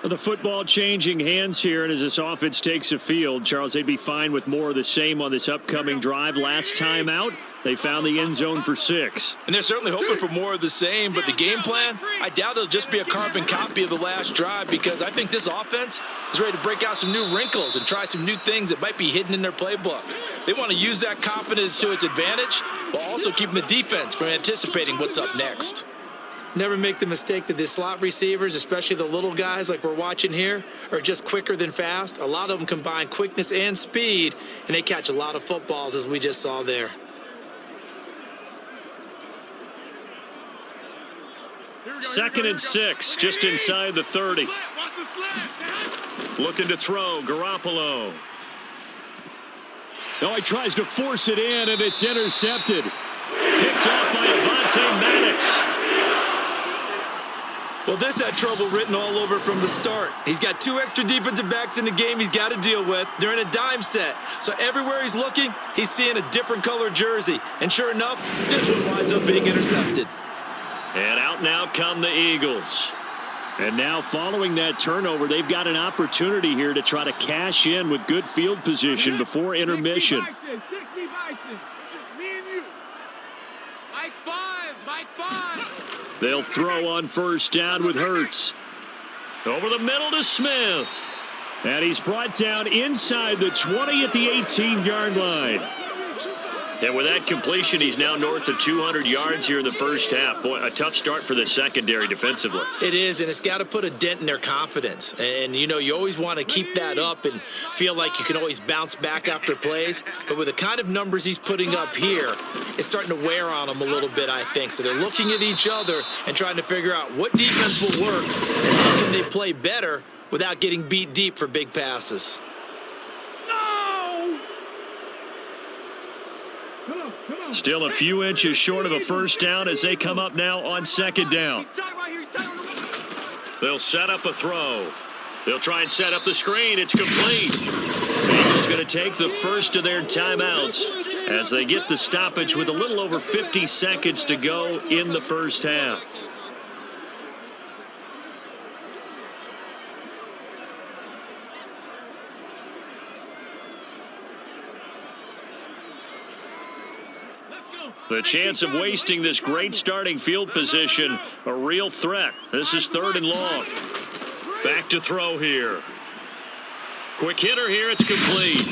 The football changing hands here, and as this offense takes the field, Charles, they'd be fine with more of the same on this upcoming drive. Last time out, they found the end zone for 6. And they're certainly hoping for more of the same, but the game plan, I doubt it'll just be a carbon copy of the last drive, because I think this offense is ready to break out some new wrinkles and try some new things that might be hidden in their playbook. They want to use that confidence to its advantage while also keeping the defense from anticipating what's up next. Never make the mistake that the slot receivers, especially the little guys like we're watching here, are just quicker than fast. A lot of them combine quickness and speed, and they catch a lot of footballs, as we just saw there. Second and 6, just inside the 30. Looking to throw, Garoppolo. Oh, he tries to force it in, and it's intercepted. Picked off by Avonte Maddox. Well, this had trouble written all over from the start. He's got 2 extra defensive backs in the game he's got to deal with. They're in a dime set. So everywhere he's looking, he's seeing a different color jersey. And sure enough, this one winds up being intercepted. And out now come the Eagles. And now following that turnover, they've got an opportunity here to try to cash in with good field position before intermission. It's just me and you. Mike 5, Mike 5. They'll throw on first down with Hurts. Over the middle to Smith. And he's brought down inside the 20 at the 18-yard line. And with that completion, he's now north of 200 yards here in the first half. Boy, a tough start for the secondary defensively. It is, and it's got to put a dent in their confidence. And, you know, you always want to keep that up and feel like you can always bounce back after plays. But with the kind of numbers he's putting up here, it's starting to wear on them a little bit, I think. So they're looking at each other and trying to figure out what defense will work and how can they play better without getting beat deep for big passes. Still a few inches short of a first down as they come up now on second down. They'll set up a throw. They'll try and set up the screen. It's complete. The Eagles going to take the first of their timeouts as they get the stoppage with a little over 50 seconds to go in the first half. The chance of wasting this great starting field position, a real threat. This is 3rd and long. Back to throw here. Quick hitter here. It's complete.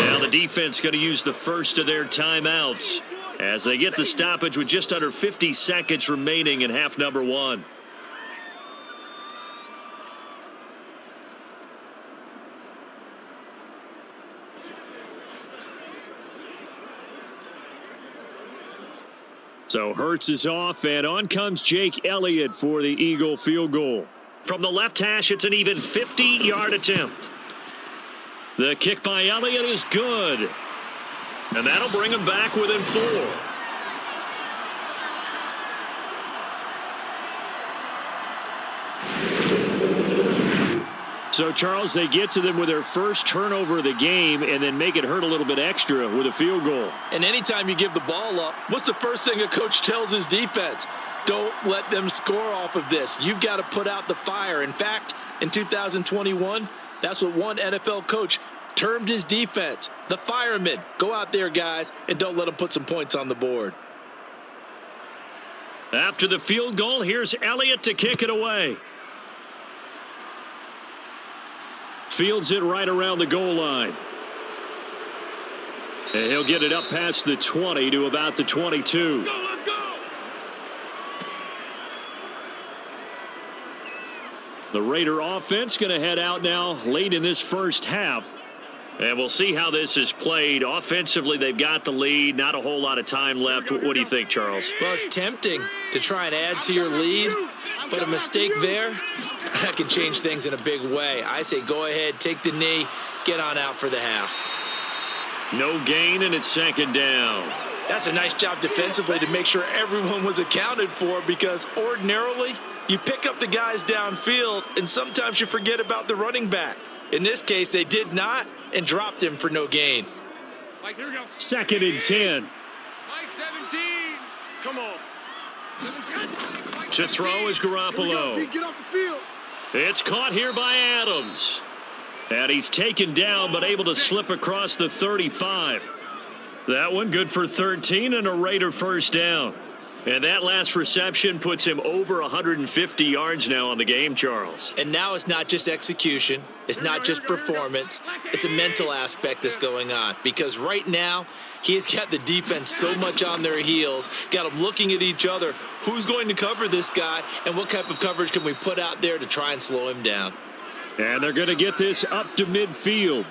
Now the defense going to use the first of their timeouts as they get the stoppage with just under 50 seconds remaining in half number one. So Hurts is off, and on comes Jake Elliott for the Eagle field goal. From the left hash, it's an even 50-yard attempt. The kick by Elliott is good. And that'll bring him back within 4. So, Charles, they get to them with their first turnover of the game and then make it hurt a little bit extra with a field goal. And anytime you give the ball up, what's the first thing a coach tells his defense? Don't let them score off of this. You've got to put out the fire. In fact, in 2021, that's what one NFL coach termed his defense, the firemen. Go out there, guys, and don't let them put some points on the board. After the field goal, here's Elliott to kick it away. Fields it right around the goal line. And he'll get it up past the 20 to about the 22. Let's go. The Raider offense going to head out now late in this first half. And we'll see how this is played. Offensively, they've got the lead. Not a whole lot of time left. What do you think, Charles? Well, it's tempting to try and add to your lead, but a mistake there, that can change things in a big way. I say go ahead, take the knee, get on out for the half. No gain, and it's second down. That's a nice job defensively to make sure everyone was accounted for, because ordinarily you pick up the guys downfield and sometimes you forget about the running back. In this case, they did not and dropped him for no gain. Mike, here we go. Second and 10. Mike, 17. Come on. 17. To throw is Garoppolo. Get off the field. It's caught here by Adams. And he's taken down, but able to slip across the 35. That one good for 13 and a Raider first down. And that last reception puts him over 150 yards now on the game, Charles. And now it's not just execution. It's not just performance. It's a mental aspect that's going on. Because right now, he has got the defense so much on their heels, got them looking at each other. Who's going to cover this guy, and what type of coverage can we put out there to try and slow him down? And they're going to get this up to midfield.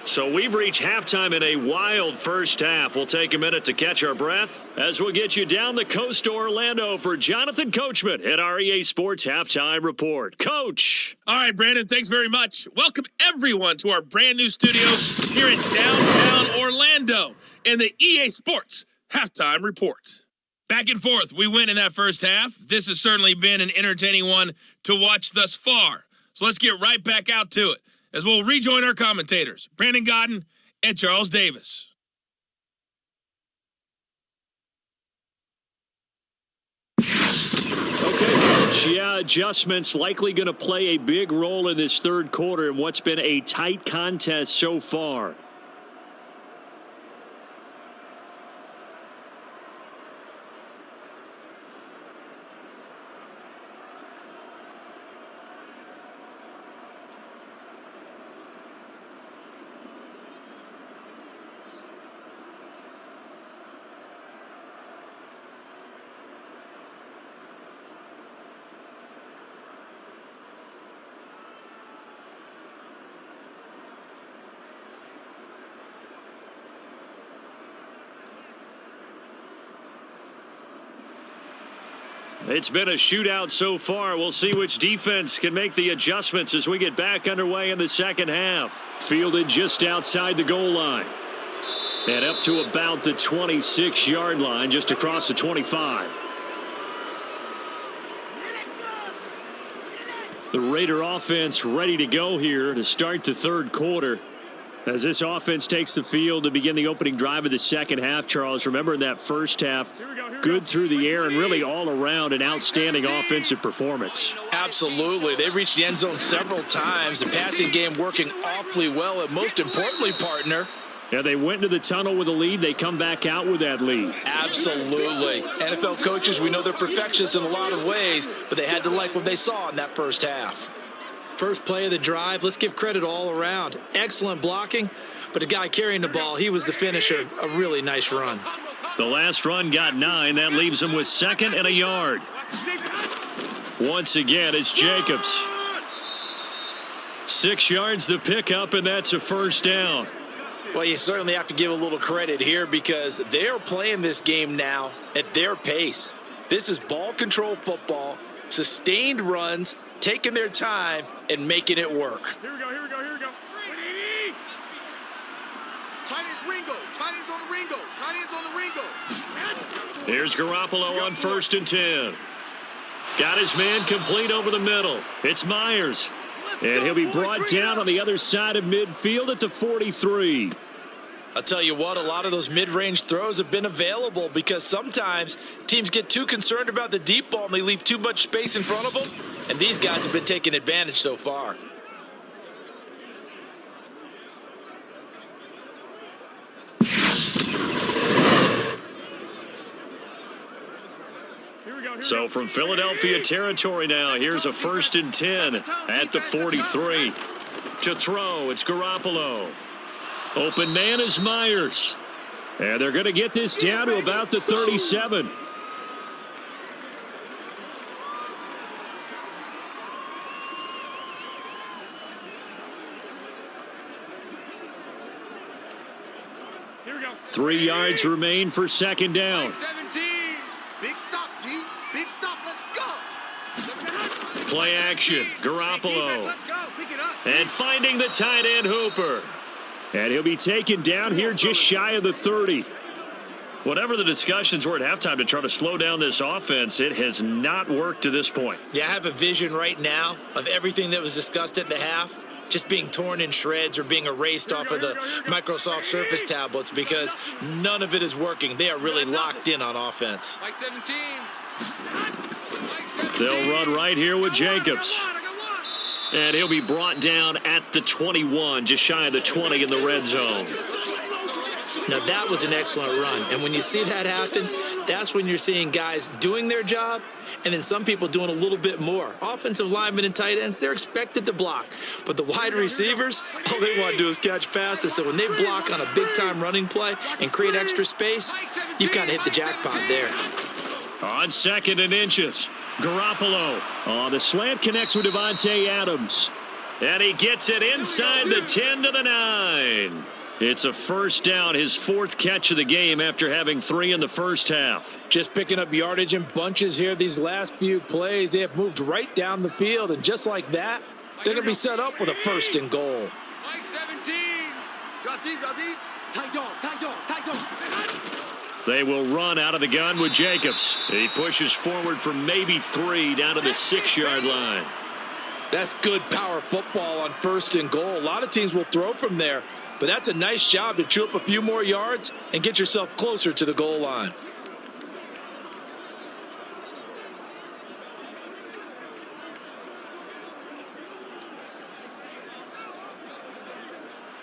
So we've reached halftime in a wild first half. We'll take a minute to catch our breath as we'll get you down the coast to Orlando for Jonathan Coachman at our EA Sports Halftime Report. Coach. All right, Brandon, thanks very much. Welcome, everyone, to our brand new studios here in downtown Orlando in the EA Sports Halftime Report. Back and forth, we win in that first half. This has certainly been an entertaining one to watch thus far. So let's get right back out to it as we'll rejoin our commentators, Brandon Godden and Charles Davis. Okay, Coach. Yeah, adjustments likely going to play a big role in this third quarter in what's been a tight contest so far. It's been a shootout so far. We'll see which defense can make the adjustments as we get back underway in the second half. Fielded just outside the goal line. And up to about the 26-yard line, just across the 25. The Raider offense ready to go here to start the third quarter. As this offense takes the field to begin the opening drive of the second half, Charles, remember in that first half, good through the air and really all around an outstanding offensive performance. Absolutely. They reached the end zone several times. The passing game working awfully well. And most importantly, partner, yeah, they went into the tunnel with a lead. They come back out with that lead. absolutely. NFL coaches, we know they're perfectionists in a lot of ways, but they had to like what they saw in that first half. First play of the drive, let's give credit all around. Excellent blocking, but the guy carrying the ball, he was the finisher. A really nice run. The last run got 9. That leaves him with 2nd and a yard. Once again, it's Jacobs. 6 yards the pickup, and that's a first down. Well, you certainly have to give a little credit here because they're playing this game now at their pace. This is ball control football, sustained runs, taking their time, and making it work. Here we go. Tight ends Ringo. Tight ends on the Ringo. Tight ends on the Ringo. Here's Garoppolo on 1st and 10. Got his man complete over the middle. It's Myers. And he'll be brought down on the other side of midfield at the 43. I'll tell you what, a lot of those mid-range throws have been available because sometimes teams get too concerned about the deep ball and they leave too much space in front of them. And these guys have been taking advantage so far. So from Philadelphia territory now, here's a 1st and 10 at the 43. To throw, it's Garoppolo. Open man is Myers. And they're going to get this down to about the 37. Here we go. 3 yards remain for 2nd down. 17. Big stop, D. Big stop. Let's go. Play action, Garoppolo. Let's go. Pick it up. And finding the tight end Hooper. And he'll be taken down here just shy of the 30. Whatever the discussions were at halftime to try to slow down this offense, it has not worked to this point. Yeah, I have a vision right now of everything that was discussed at the half just being torn in shreds or being erased off of the Microsoft Surface tablets because none of it is working. They are really locked in on offense. Mike 17. They'll run right here with Jacobs. And he'll be brought down at the 21, just shy of the 20 in the red zone. Now, that was an excellent run. And when you see that happen, that's when you're seeing guys doing their job and then some people doing a little bit more. Offensive linemen and tight ends, they're expected to block. But the wide receivers, all they want to do is catch passes. So when they block on a big-time running play and create extra space, you've kind of hit the jackpot there. On 2nd and inches, Garoppolo. Oh, the slant connects with Devontae Adams. And he gets it inside the 10 to the 9. It's a first down, his 4th catch of the game after having 3 in the first half. Just picking up yardage in bunches here these last few plays. They have moved right down the field, and just like that, they're going to be set up with a 1st and goal. Mike 17. Drop deep, drop deep. Tight dog, tight dog, tight dog. They will run out of the gun with Jacobs. He pushes forward for maybe 3 down to the 6-yard line. That's good power football on 1st and goal. A lot of teams will throw from there, but that's a nice job to chew up a few more yards and get yourself closer to the goal line.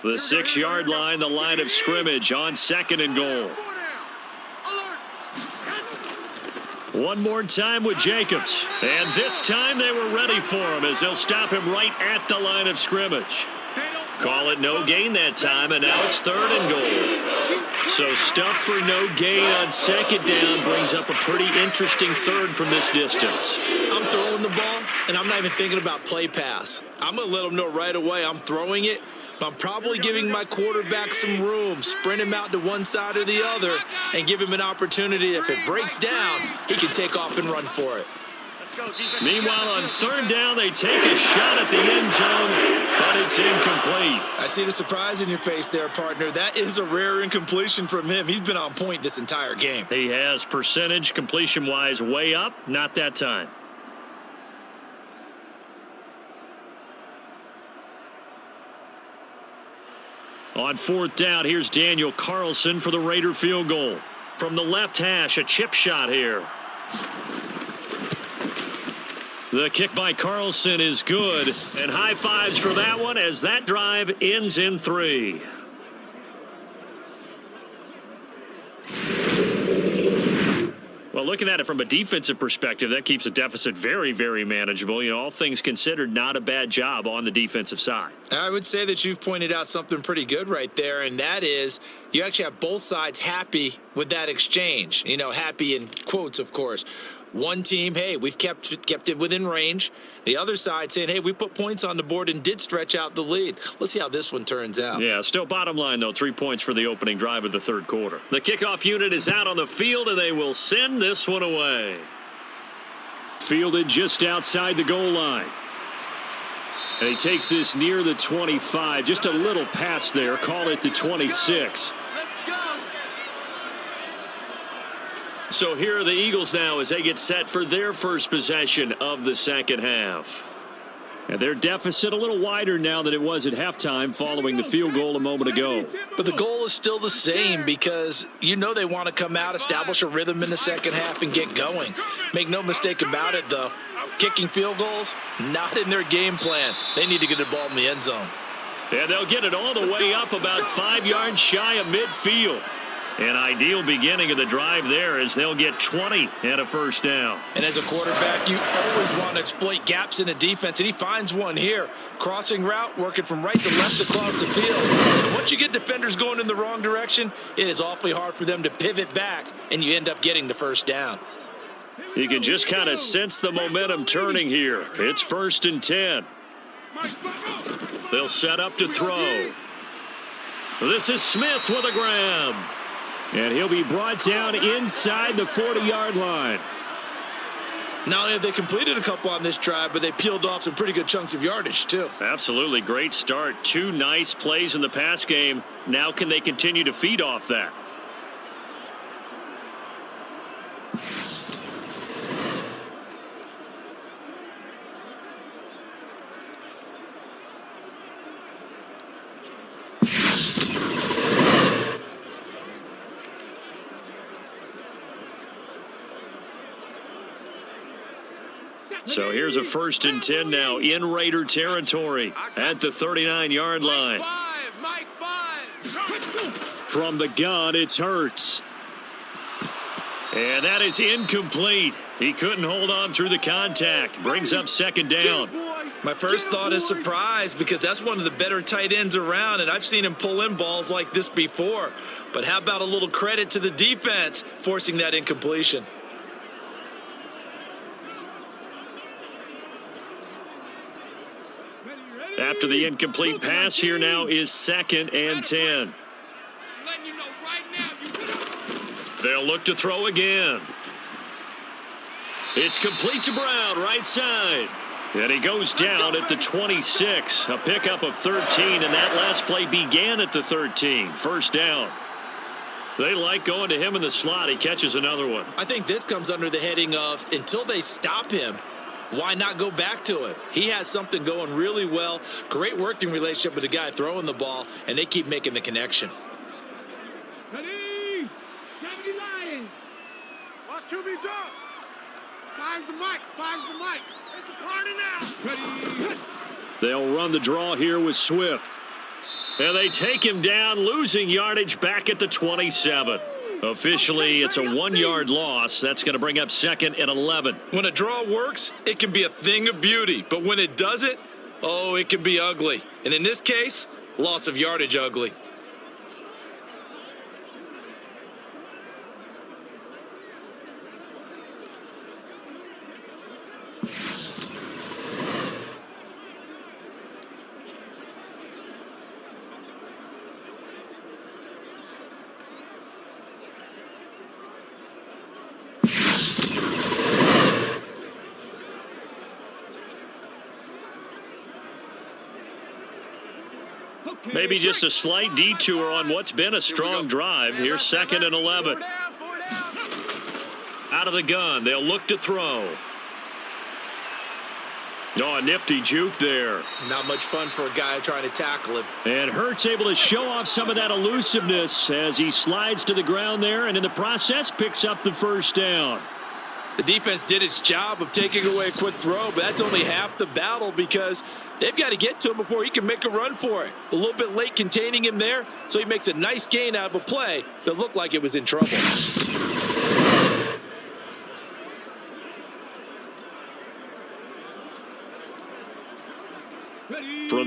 The 6-yard line, the line of scrimmage on 2nd and goal. One more time with Jacobs. And this time they were ready for him as they'll stop him right at the line of scrimmage. Call it no gain that time, and now it's 3rd and goal. So stuff for no gain on 2nd down brings up a pretty interesting 3rd from this distance. I'm throwing the ball, and I'm not even thinking about play pass. I'm going to let them know right away I'm throwing it. I'm probably giving my quarterback some room, sprint him out to one side or the other, and give him an opportunity. If it breaks down, he can take off and run for it. Meanwhile, on 3rd down, they take a shot at the end zone, but it's incomplete. I see the surprise in your face there, partner. That is a rare incompletion from him. He's been on point this entire game. He has percentage completion-wise way up, not that time. On 4th down, here's Daniel Carlson for the Raider field goal. From the left hash, a chip shot here. The kick by Carlson is good, and high fives for that one as that drive ends in 3. Well, looking at it from a defensive perspective, that keeps the deficit very, very manageable. All things considered, not a bad job on the defensive side. I would say that you've pointed out something pretty good right there, and that is you actually have both sides happy with that exchange. Happy in quotes, of course. One team, hey, we've kept it within range. The other side saying, hey, we put points on the board and did stretch out the lead. Let's see how this one turns out. Yeah, still bottom line, though, 3 points for the opening drive of the third quarter. The kickoff unit is out on the field, and they will send this one away. Fielded just outside the goal line. And he takes this near the 25. Just a little pass there. Call it the 26. So here are the Eagles now as they get set for their first possession of the second half. And their deficit a little wider now than it was at halftime following the field goal a moment ago. But the goal is still the same because they want to come out, establish a rhythm in the second half, and get going. Make no mistake about it, though. Kicking field goals, not in their game plan. They need to get the ball in the end zone. And they'll get it all the way up about 5 yards shy of midfield. An ideal beginning of the drive there as they'll get 20 and a first down. And as a quarterback, you always want to exploit gaps in the defense, and he finds one here. Crossing route, working from right to left across the field. And once you get defenders going in the wrong direction, it is awfully hard for them to pivot back, and you end up getting the first down. You can just kind of sense the momentum turning here. It's 1st and 10. They'll set up to throw. This is Smith with a grab. And he'll be brought down inside the 40-yard line. Not only have they completed a couple on this drive, but they peeled off some pretty good chunks of yardage, too. Absolutely. Great start. 2 nice plays in the pass game. Now can they continue to feed off that? So here's a 1st and 10 now in Raider territory at the 39-yard line. Mike 5. From the gun, it's Hurts. And that is incomplete. He couldn't hold on through the contact. Brings up 2nd down. My first thought is surprise because that's one of the better tight ends around, and I've seen him pull in balls like this before. But how about a little credit to the defense forcing that incompletion? After the incomplete pass, here now is 2nd and 10. They'll look to throw again. It's complete to Brown, right side. And he goes down at the 26. A pickup of 13, and that last play began at the 13. 1st down. They like going to him in the slot. He catches another one. I think this comes under the heading of until they stop him, why not go back to it? He has something going really well. Great working relationship with the guy throwing the ball, and they keep making the connection. Ready? 70 Lions. Watch QB drop. Fires the mic. Fires the mic. It's a party now. Ready? They'll run the draw here with Swift. And they take him down, losing yardage back at the 27. Officially, it's a 1-yard loss. That's going to bring up 2nd and 11. When a draw works, it can be a thing of beauty. But when it doesn't, oh, it can be ugly. And in this case, loss of yardage ugly. Maybe just a slight detour on what's been a strong drive. Here's 2nd and 11. Out of the gun, they'll look to throw. Oh, a nifty juke there. Not much fun for a guy trying to tackle him. And Hurts able to show off some of that elusiveness as he slides to the ground there, and in the process picks up the 1st down. The defense did its job of taking away a quick throw, but that's only half the battle because they've got to get to him before he can make a run for it. A little bit late containing him there, so he makes a nice gain out of a play that looked like it was in trouble.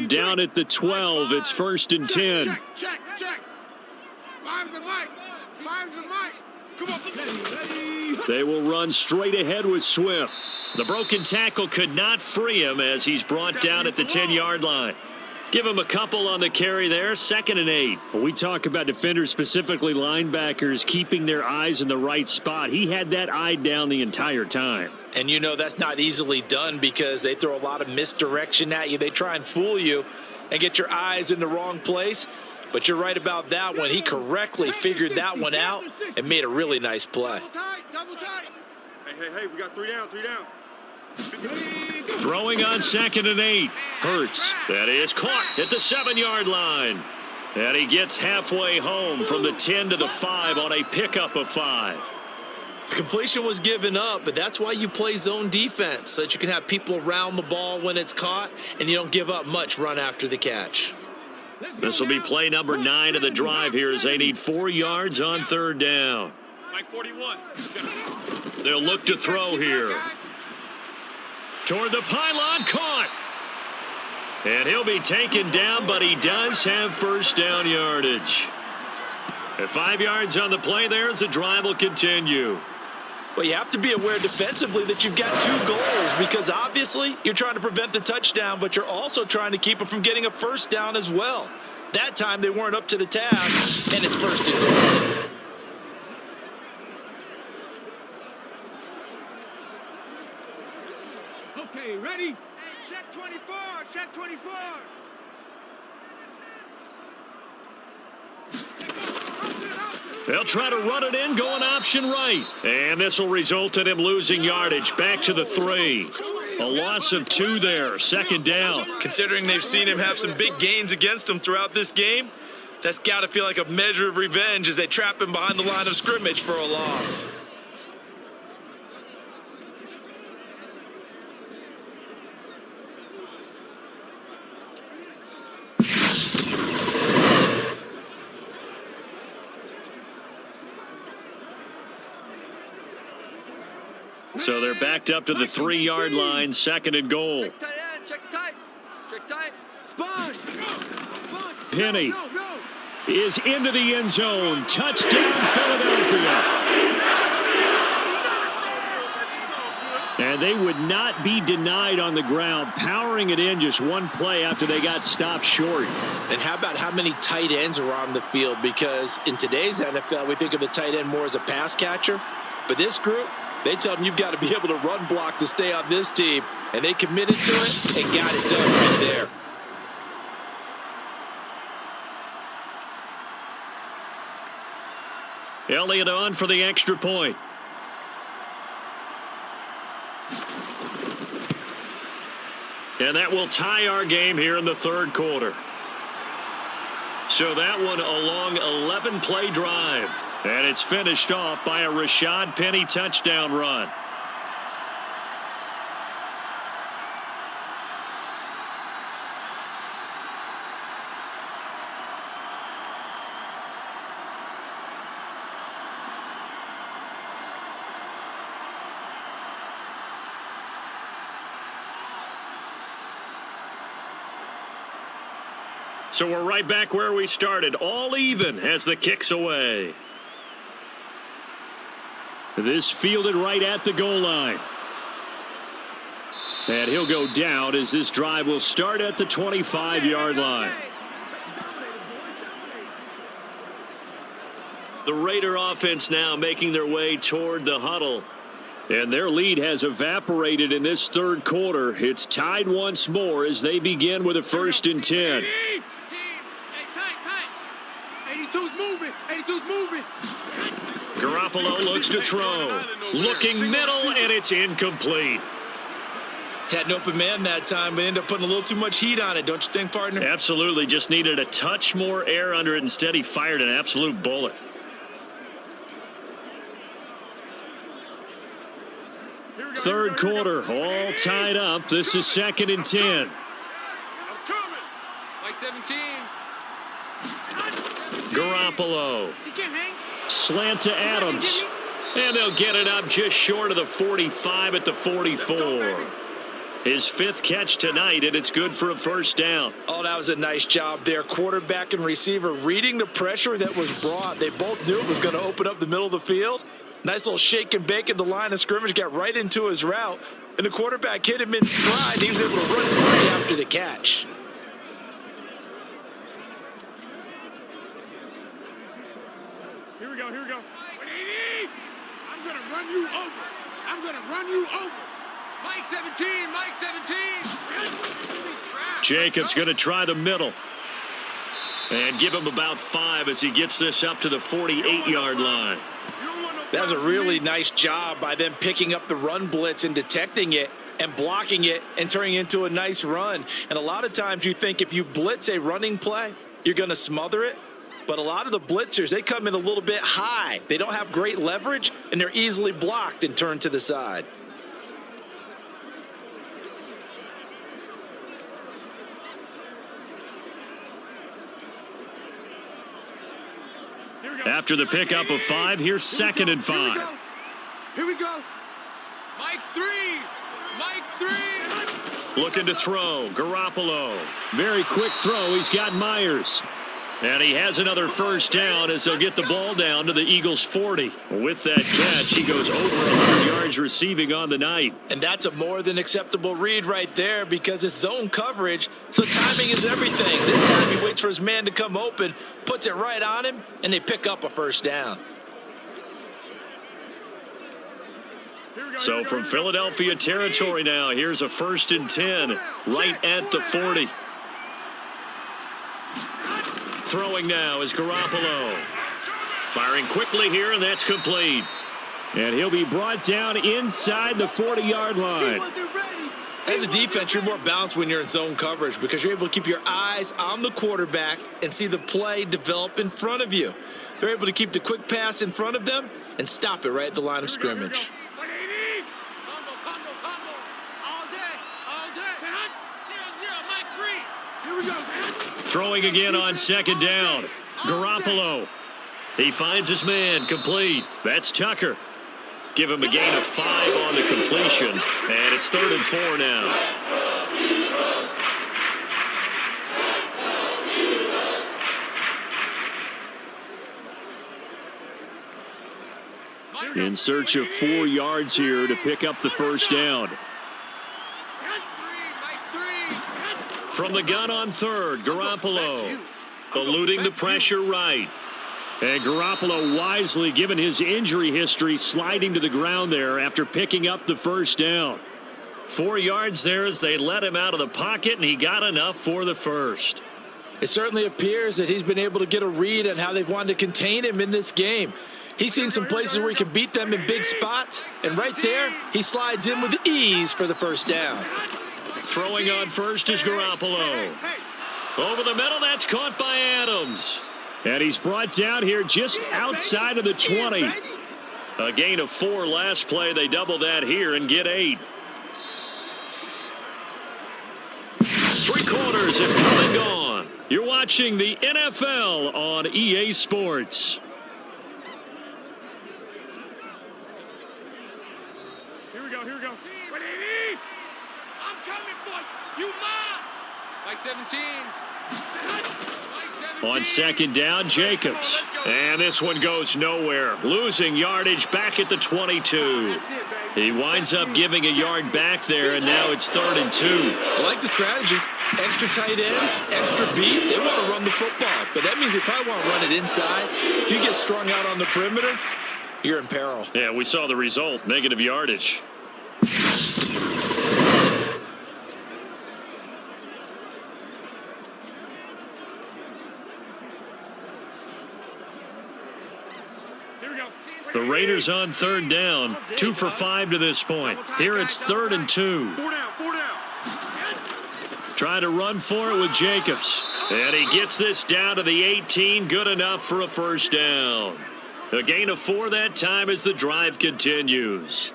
And down at the 12, it's 1st and 10. Check. Five's the mic. Come on. They will run straight ahead with Swift. The broken tackle could not free him as he's brought down at the 10-yard line. Give him a couple on the carry there, 2nd and 8. We talk about defenders, specifically linebackers, keeping their eyes in the right spot. He had that eye down the entire time. And you know that's not easily done because they throw a lot of misdirection at you. They try and fool you and get your eyes in the wrong place. But you're right about that one. He correctly figured that one out and made a really nice play. Double tight. Hey, we got 3 down. Throwing on 2nd and 8. Hurts. That is caught at the 7-yard line. And he gets halfway home from the 10 to the 5 on a pickup of 5. Completion was given up, but that's why you play zone defense, so that you can have people around the ball when it's caught and you don't give up much run after the catch. This will be play number 9 of the drive here as they need 4 yards on 3rd down. Like 41. They'll look to throw here. Toward the pylon, caught. And he'll be taken down, but he does have 1st down yardage. At 5 yards on the play there as the drive will continue. Well, you have to be aware defensively that you've got 2 goals because obviously you're trying to prevent the touchdown, but you're also trying to keep it from getting a 1st down as well. That time they weren't up to the task, and it's 1st and goal. Okay, ready? Check 24. They'll try to run it in, going option right. And this will result in him losing yardage. Back to the 3. A loss of 2 there, 2nd down. Considering they've seen him have some big gains against him throughout this game, that's got to feel like a measure of revenge as they trap him behind the line of scrimmage for a loss. So they're backed up to the 3-yard line, 2nd and goal. Check tight. Sponge. Penny is into the end zone. Touchdown, Philadelphia. And they would not be denied on the ground, powering it in just one play after they got stopped short. And how about how many tight ends are on the field? Because in today's NFL, we think of the tight end more as a pass catcher. But this group, they tell them you've got to be able to run block to stay on this team. And they committed to it and got it done right there. Elliott on for the extra point. And that will tie our game here in the 3rd quarter. So that one a long 11-play drive. And it's finished off by a Rashad Penny touchdown run. So we're right back where we started, all even as the kick's away. This fielded right at the goal line. And he'll go down as this drive will start at the 25-yard line. The Raider offense now making their way toward the huddle. And their lead has evaporated in this 3rd quarter. It's tied once more as they begin with a 1st and 10. Hey, tight. 82's moving. Garoppolo looks to throw. Looking middle, and it's incomplete. Had an open man that time, but ended up putting a little too much heat on it, don't you think, partner? Absolutely. Just needed a touch more air under it. Instead, he fired an absolute bullet. Third quarter, all tied up. This is 2nd and 10. I'm coming. Like 17. Garoppolo. He can't hang. Slant to Adams. And they'll get it up just short of the 45 at the 44. His 5th catch tonight, and it's good for a first down. Oh, that was a nice job there. Quarterback and receiver reading the pressure that was brought. They both knew it was going to open up the middle of the field. Nice little shake and bake at the line of scrimmage, got right into his route, and the quarterback hit him in stride. He was able to run free after the catch. Here we go. I'm going to run you over. Mike 17. Jacobs going to try the middle. And give him about 5 as he gets this up to the 48-yard line. That was a really nice job by them picking up the run blitz and detecting it and blocking it and turning it into a nice run. And a lot of times you think if you blitz a running play, you're going to smother it. But a lot of the blitzers, they come in a little bit high. They don't have great leverage, and they're easily blocked and turned to the side. After the pickup of 5, here's 2nd and 5. Here we go. Mike 3. Looking to throw. Garoppolo. Very quick throw. He's got Myers. And he has another first down as they'll get the ball down to the Eagles' 40. With that catch, he goes over 100 yards receiving on the night. And that's a more than acceptable read right there because it's zone coverage, so timing is everything. This time he waits for his man to come open, puts it right on him, and they pick up a first down. So from Philadelphia territory now, here's a 1st and 10 right at the 40. Throwing now is Garoppolo. Firing quickly here, and that's complete. And he'll be brought down inside the 40-yard line. As a defense, you're more balanced when you're in zone coverage because you're able to keep your eyes on the quarterback and see the play develop in front of you. They're able to keep the quick pass in front of them and stop it right at the line of scrimmage. Throwing again on 2nd down. Garoppolo. He finds his man complete. That's Tucker. Give him a gain of 5 on the completion. And it's 3rd and 4 now. In search of 4 yards here to pick up the first down. From the gun on 3rd, Garoppolo. Eluding the pressure right. And Garoppolo wisely, given his injury history, sliding to the ground there after picking up the first down. 4 yards there as they let him out of the pocket, and he got enough for the first. It certainly appears that he's been able to get a read on how they've wanted to contain him in this game. He's seen some places where he can beat them in big spots, and right there, he slides in with ease for the first down. Throwing on 1st is Garoppolo. Over the middle, that's caught by Adams. And he's brought down here just outside of the 20. A gain of 4 last play. They double that here and get 8. 3 quarters have come and gone. You're watching the NFL on EA Sports. Here we go. I'm coming for you, Ma. Mike 17. On 2nd down, Jacobs. And this one goes nowhere. Losing yardage back at the 22. He winds up giving a yard back there, and now it's 3rd and 2. I like the strategy. Extra tight ends, extra beat. They want to run the football, but that means they probably want to run it inside. If you get strung out on the perimeter, you're in peril. Yeah, we saw the result, negative yardage. The Raiders on 3rd down, 2 for 5 to this point. Here it's 3rd and 2. 4 down. Trying to run for it with Jacobs. And he gets this down to the 18, good enough for a first down. A gain of 4 that time as the drive continues.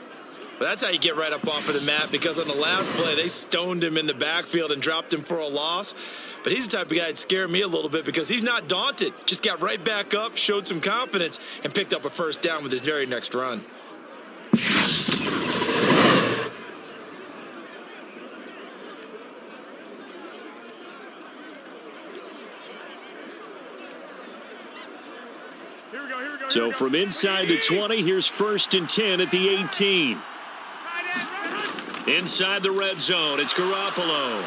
Well, that's how you get right up off of the mat, because on the last play, they stoned him in the backfield and dropped him for a loss. But he's the type of guy that scared me a little bit because he's not daunted. Just got right back up, showed some confidence, and picked up a first down with his very next run. So from inside the 20, here's 1st and 10 at the 18. Inside the red zone, it's Garoppolo.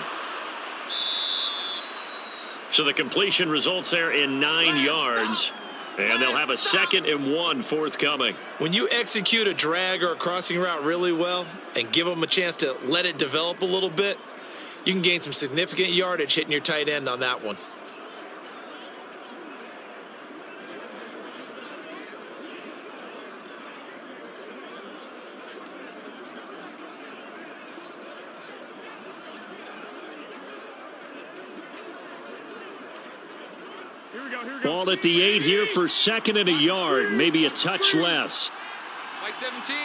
So the completion results there in 9 yards. And they'll have a 2nd and 1 forthcoming. When you execute a drag or a crossing route really well and give them a chance to let it develop a little bit, you can gain some significant yardage hitting your tight end on that one. Ball at the 8 here for 2nd and a yard, maybe a touch less. Mike 17.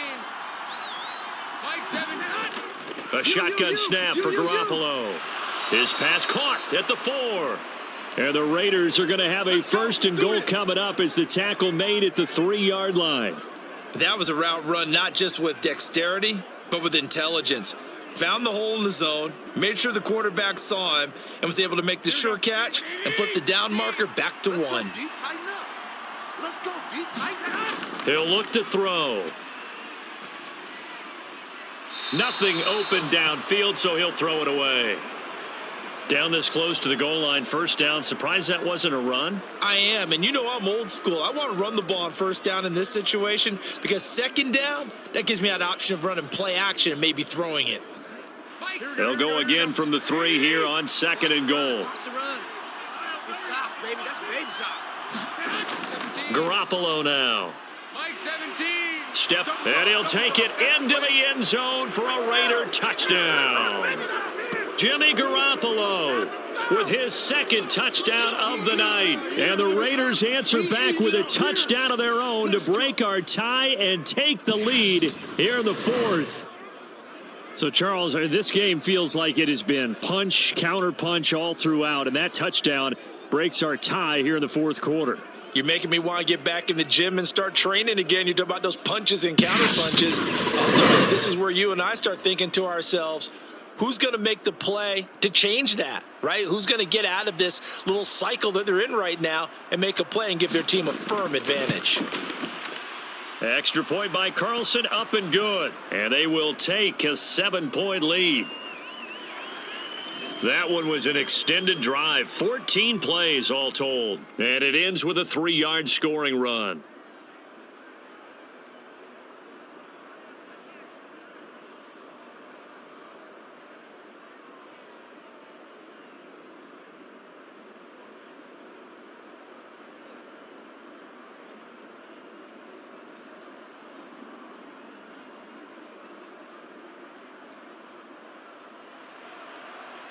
Mike 17. A shotgun snap for Garoppolo. His pass caught at the 4. And the Raiders are going to have a 1st and goal coming up as the tackle made at the 3-yard line. That was a route run not just with dexterity, but with intelligence. Found the hole in the zone, made sure the quarterback saw him, and was able to make the sure catch and flip the down marker back to 1. Let's go, D, tighten up. He'll look to throw. Nothing open downfield, so he'll throw it away. Down this close to the goal line, 1st down. Surprised that wasn't a run? I am, and you know I'm old school. I want to run the ball on 1st down in this situation because 2nd down, that gives me that option of running play action and maybe throwing it. They'll go again from the 3 here on 2nd and goal. Garoppolo now. Mike 17. Step, and he'll take it into the end zone for a Raider touchdown. Jimmy Garoppolo with his 2nd touchdown of the night. And the Raiders answer back with a touchdown of their own to break our tie and take the lead here in the 4th. So, Charles, this game feels like it has been punch, counter punch all throughout, and that touchdown breaks our tie here in the 4th quarter. You're making me want to get back in the gym and start training again. You talk about those punches and counter punches. Also, this is where you and I start thinking to ourselves, who's going to make the play to change that, right? Who's going to get out of this little cycle that they're in right now and make a play and give their team a firm advantage? Extra point by Carlson, up and good. And they will take a 7-point lead. That one was an extended drive, 14 plays all told. And it ends with a 3-yard scoring run.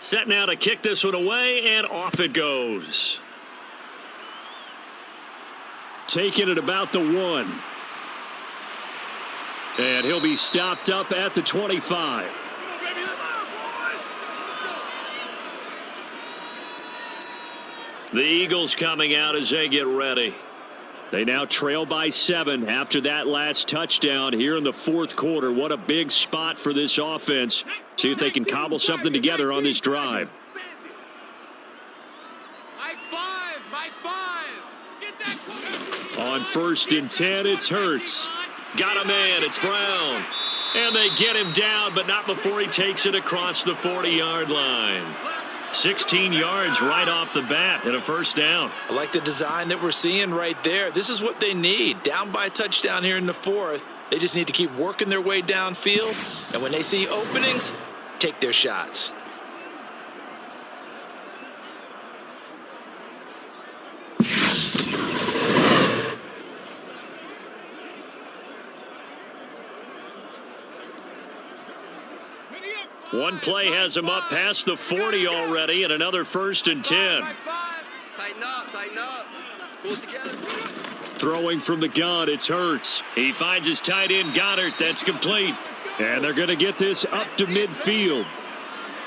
Set now to kick this one away, and off it goes. Taking it about the 1. And he'll be stopped up at the 25. The Eagles coming out as they get ready. They now trail by 7 after that last touchdown here in the 4th quarter. What a big spot for this offense. See if they can cobble something together on this drive. Mike 5. Mike 5. Get that. On 1st and 10, it's Hurts. Got him in. It's Brown. And they get him down, but not before he takes it across the 40-yard line. 16 yards right off the bat and a 1st down. I like the design that we're seeing right there. This is what they need. Down by a touchdown here in the 4th. They just need to keep working their way downfield. And when they see openings, take their shots. One play has him up past the 40 already, and another 1st and 10. Tighten up, tighten up. Pull it together. Throwing from the gun, it's Hurts. He finds his tight end, Goddard. That's complete. And they're going to get this up to midfield.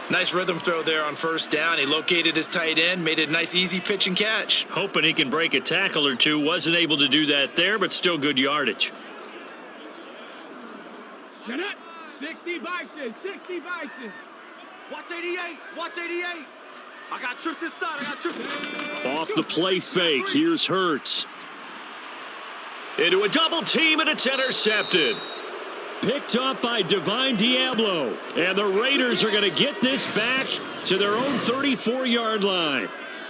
Nice rhythm throw there on 1st down. He located his tight end, made it a nice easy pitch and catch. Hoping he can break a tackle or two. Wasn't able to do that there, but still good yardage. 60 Bison, 60 Bison. Watch 88, watch 88. I got tripped this side, I got tripped. Off the play fake, here's Hurts. Into a double team, and it's intercepted. Picked off by Divine Diablo. And the Raiders are going to get this back to their own 34-yard line.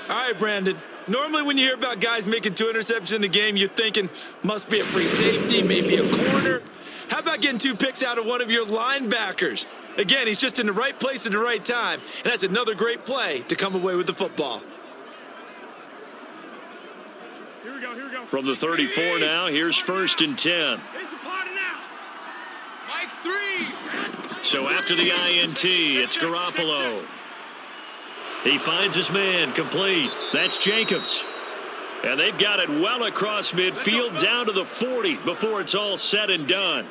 All right, Brandon. Normally when you hear about guys making 2 interceptions in the game, you're thinking must be a free safety, maybe a corner. How about getting 2 picks out of one of your linebackers? Again, he's just in the right place at the right time, and that's another great play to come away with the football. Here we go. From the 34 now, here's 1st and 10. It's a party now. Mike 3. So after the INT, it's Garoppolo. He finds his man, complete. That's Jacobs. And they've got it well across midfield down to the 40 before it's all said and done.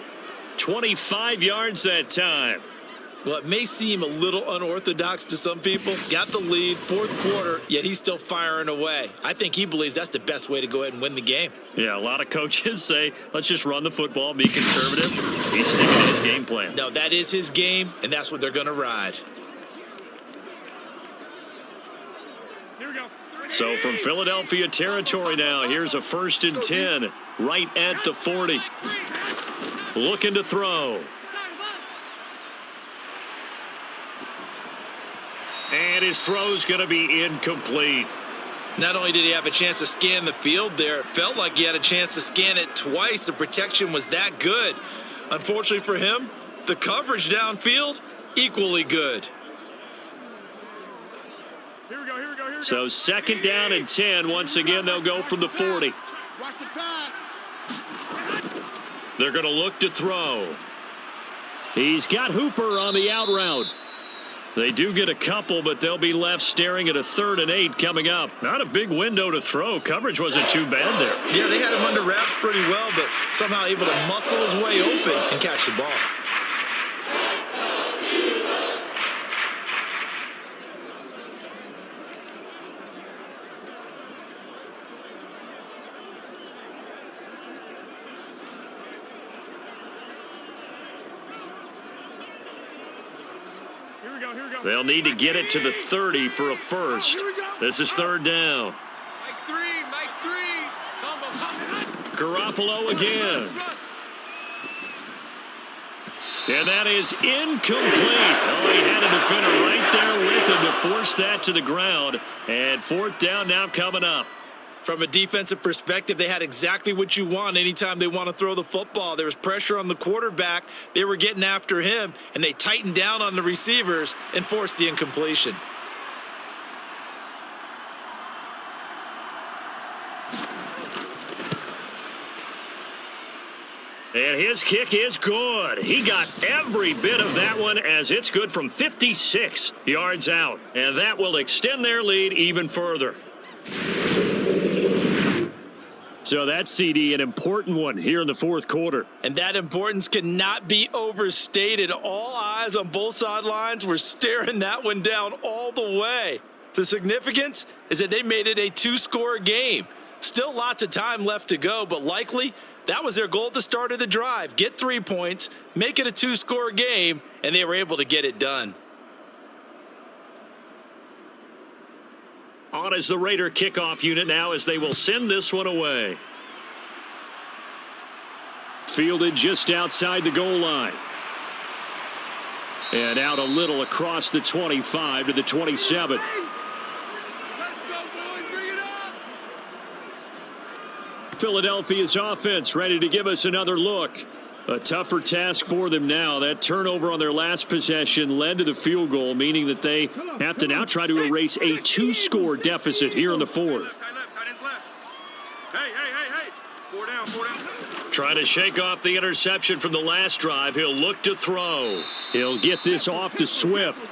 25 yards that time. Well, it may seem a little unorthodox to some people. Got the lead, 4th quarter, yet he's still firing away. I think he believes that's the best way to go ahead and win the game. Yeah, a lot of coaches say, let's just run the football, be conservative. He's sticking to his game plan. No, that is his game, and that's what they're going to ride. Here we go. So from Philadelphia territory now, here's a 1st and 10 right at the 40. Looking to throw. And his throw's going to be incomplete. Not only did he have a chance to scan the field there, it felt like he had a chance to scan it twice. The protection was that good. Unfortunately for him, the coverage downfield, equally good. Here we go. So 2nd down and 10. Once again, they'll go from the 40. Watch the pass. They're going to look to throw. He's got Hooper on the out route. They do get a couple, but they'll be left staring at a 3rd and 8 coming up. Not a big window to throw. Coverage wasn't too bad there. Yeah, they had him under wraps pretty well, but somehow able to muscle his way open and catch the ball. They'll need to get it to the 30 for a first. This is 3rd down. Mike 3. Garoppolo again. And that is incomplete. Oh, he had a defender right there with him to force that to the ground. And 4th down now coming up. From a defensive perspective, they had exactly what you want anytime they want to throw the football. There was pressure on the quarterback. They were getting after him, and they tightened down on the receivers and forced the incompletion. And his kick is good. He got every bit of that one as it's good from 56 yards out. And that will extend their lead even further. So that CD, an important one here in the 4th quarter. And that importance cannot be overstated. All eyes on both sidelines were staring that one down all the way. The significance is that they made it a 2-score game. Still lots of time left to go, but likely that was their goal at the start of the drive. Get 3 points, make it a 2-score game, and they were able to get it done. On is the Raider kickoff unit now as they will send this one away. Fielded just outside the goal line. And out a little across the 25 to the 27. Let's go, boys. Bring it up. Philadelphia's offense ready to give us another look. A tougher task for them now. That turnover on their last possession led to the field goal, meaning that they have to now try to erase a 2-score deficit here in the 4th. Hey. 4 down. Trying to shake off the interception from the last drive. He'll look to throw. He'll get this off to Swift.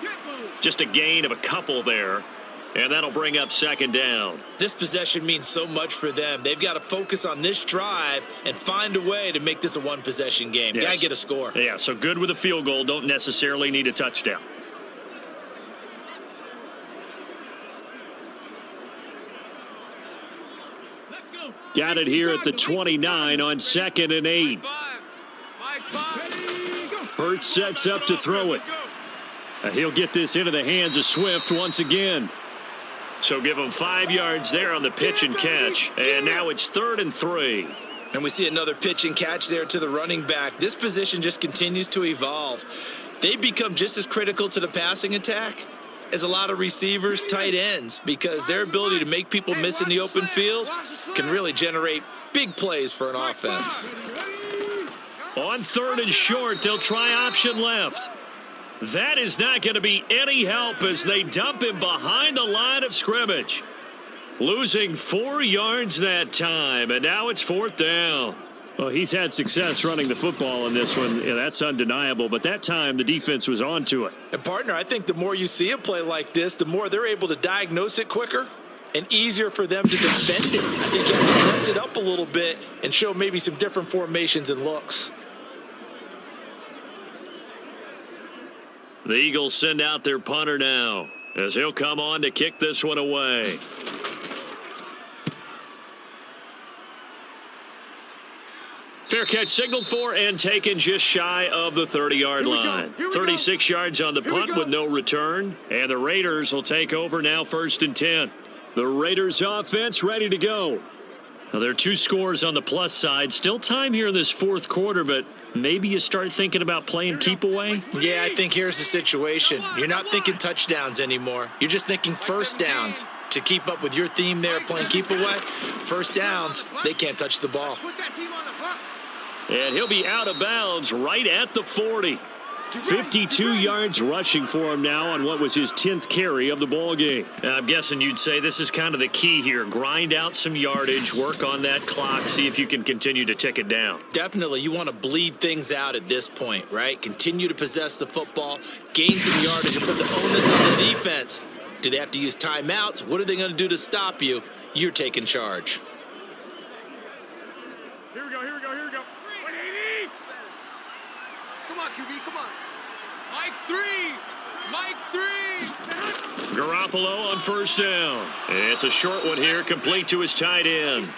Just a gain of a couple there. And that'll bring up 2nd down. This possession means so much for them. They've got to focus on this drive and find a way to make this a 1-possession game. Yes. Got to get a score. Yeah, so good with a field goal. Don't necessarily need a touchdown. Got it here at the 29 on 2nd and 8. Hurts sets up to throw it. He'll get this into the hands of Swift once again. So give him 5 yards there on the pitch and catch. And now it's 3rd and 3. And we see another pitch and catch there to the running back. This position just continues to evolve. They become just as critical to the passing attack as a lot of receivers, tight ends, because their ability to make people miss in the open field can really generate big plays for an offense. On 3rd and short, they'll try option left. That is not going to be any help as they dump him behind the line of scrimmage. Losing 4 yards that time, and now it's 4th down. Well, he's had success running the football in this one. Yeah, that's undeniable. But that time, the defense was on to it. And, partner, I think the more you see a play like this, the more they're able to diagnose it quicker and easier for them to defend it. I think you have to dress it up a little bit and show maybe some different formations and looks. The Eagles send out their punter now as he'll come on to kick this one away. Fair catch signaled for and taken just shy of the 30-yard line. 36 yards on the punt with no return. And the Raiders will take over now 1st and 10. The Raiders offense ready to go. Now, there are 2 scores on the plus side. Still time here in this 4th quarter, but maybe you start thinking about playing keep away? Yeah, I think here's the situation. You're not thinking touchdowns anymore. You're just thinking first downs. To keep up with your theme there, playing keep away, first downs, they can't touch the ball. And he'll be out of bounds right at the 40. 52 yards rushing for him now on what was his 10th carry of the ball game. I'm guessing you'd say this is kind of the key here. Grind out some yardage, work on that clock, see if you can continue to tick it down. Definitely. You want to bleed things out at this point, right? Continue to possess the football, gain some yardage, and put the onus on the defense. Do they have to use timeouts? What are they going to do to stop you? You're taking charge. Here we go. 180. Come on, QB, come on. Mike 3. Garoppolo on 1st down. It's a short one here, complete to his tight end.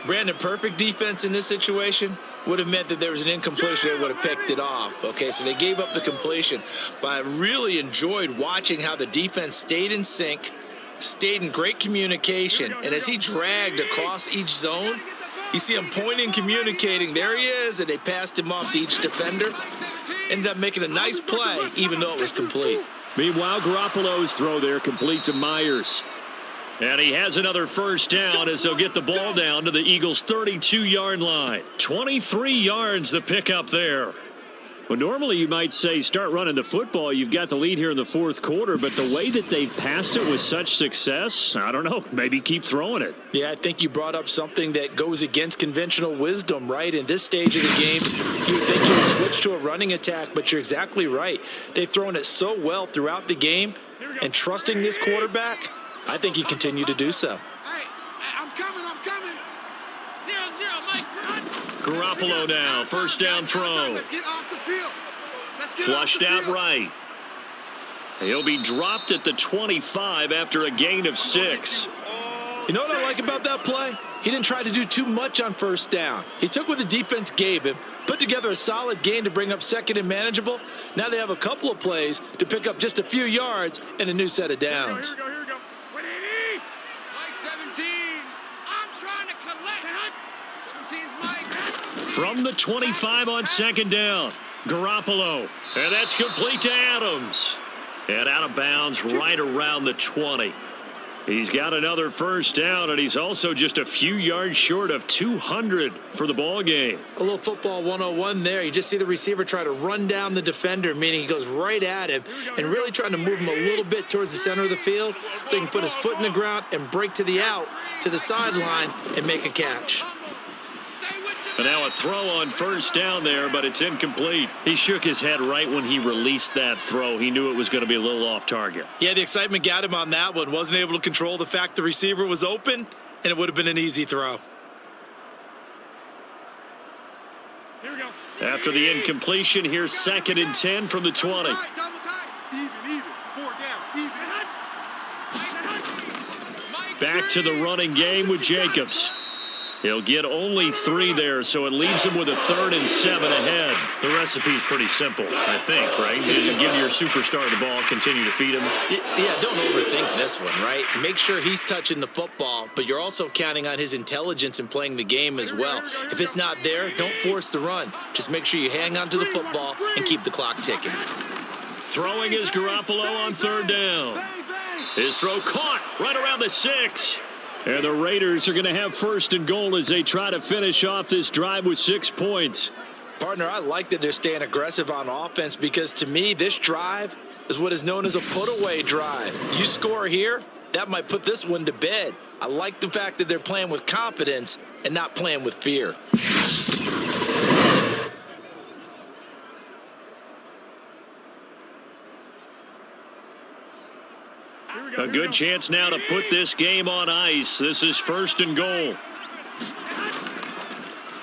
Brandon, perfect defense in this situation would have meant that there was an incompletion that would have picked it off. Okay, so they gave up the completion. But I really enjoyed watching how the defense stayed in sync, stayed in great communication, and as he dragged across each zone, you see him pointing, communicating. There he is, and they passed him off to each defender. Ended up making a nice play, even though it was complete. Meanwhile, Garoppolo's throw there complete to Myers. And he has another 1st down as they'll get the ball down to the Eagles' 32-yard line. 23 yards the pickup there. Well, normally you might say start running the football. You've got the lead here in the 4th quarter, but the way that they've passed it with such success, I don't know, maybe keep throwing it. Yeah, I think you brought up something that goes against conventional wisdom, right? In this stage of the game, you would think you would switch to a running attack, but you're exactly right. They've thrown it so well throughout the game, and trusting this quarterback, I think you continue to do so. Hey, I'm coming. 0-0, Mike. Garoppolo now, 1st down throw. Let's get off the field. Flushed out right. He'll be dropped at the 25 after a gain of 6. You know what I like about that play? He didn't try to do too much on 1st down. He took what the defense gave him, put together a solid gain to bring up 2nd and manageable. Now they have a couple of plays to pick up just a few yards and a new set of downs. Here we go. 180. Mike 17. I'm trying to collect. 17's Mike. From the 25 on 2nd down, Garoppolo. And that's complete to Adams. And out of bounds right around the 20. He's got another 1st down, and he's also just a few yards short of 200 for the ball game. A little football 101 there. You just see the receiver try to run down the defender, meaning he goes right at him and really trying to move him a little bit towards the center of the field so he can put his foot in the ground and break to the out, to the sideline, and make a catch. And now a throw on 1st down there, but it's incomplete. He shook his head right when he released that throw. He knew it was going to be a little off target. Yeah, the excitement got him on that one. Wasn't able to control the fact the receiver was open, and it would have been an easy throw. Here we go. After the incompletion, here's 2nd and 10 from the 20. Double time. Even. 4 down. Even. Back to the running game with Jacobs. He'll get only 3 there, so it leaves him with a 3rd and 7 ahead. The recipe's pretty simple, I think, right? Just give your superstar the ball, continue to feed him. Yeah, don't overthink this one, right? Make sure he's touching the football, but you're also counting on his intelligence in playing the game as well. If it's not there, don't force the run. Just make sure you hang on to the football and keep the clock ticking. Throwing is Garoppolo on 3rd down. His throw caught right around the 6. And the Raiders are going to have 1st and goal as they try to finish off this drive with 6 points. Partner, I like that they're staying aggressive on offense because to me, this drive is what is known as a put-away drive. You score here, that might put this one to bed. I like the fact that they're playing with confidence and not playing with fear. A good chance now to put this game on ice. This is 1st and goal.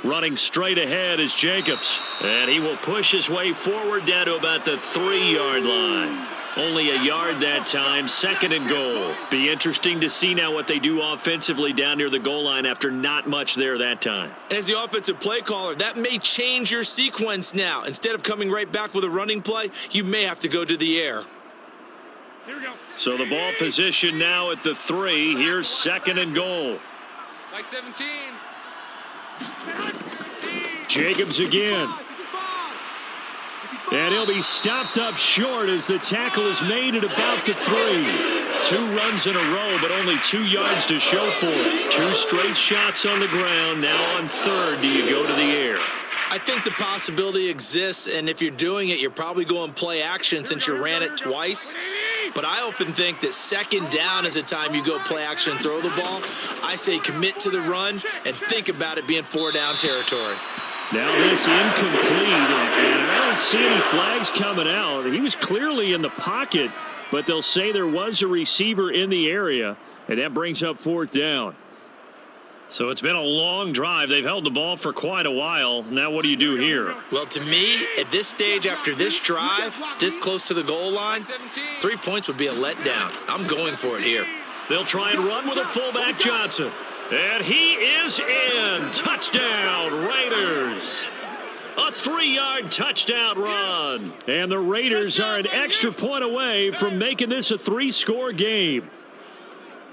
Running straight ahead is Jacobs. And he will push his way forward down to about the 3-yard line. Only a yard that time, 2nd and goal. Be interesting to see now what they do offensively down near the goal line after not much there that time. As the offensive play caller, that may change your sequence now. Instead of coming right back with a running play, you may have to go to the air. So the ball position now at the 3. Here's 2nd and goal. Like 17. Jacobs again. And he'll be stopped up short as the tackle is made at about the 3. 2 runs in a row, but only 2 yards to show for it. 2 straight shots on the ground. Now on 3rd, do you go to the air? I think the possibility exists, and if you're doing it, you're probably going play action since you ran it twice. But I often think that 2nd down is the time you go play action and throw the ball. I say commit to the run and think about it being 4-down territory. Now this incomplete, and I don't see any flags coming out. He was clearly in the pocket, but they'll say there was a receiver in the area, and that brings up 4th down. So it's been a long drive. They've held the ball for quite a while. Now what do you do here? Well, to me, at this stage after this drive, this close to the goal line, 3 points would be a letdown. I'm going for it here. They'll try and run with a fullback, Johnson. And he is in. Touchdown, Raiders. A 3-yard touchdown run. And the Raiders are an extra point away from making this a 3-score game.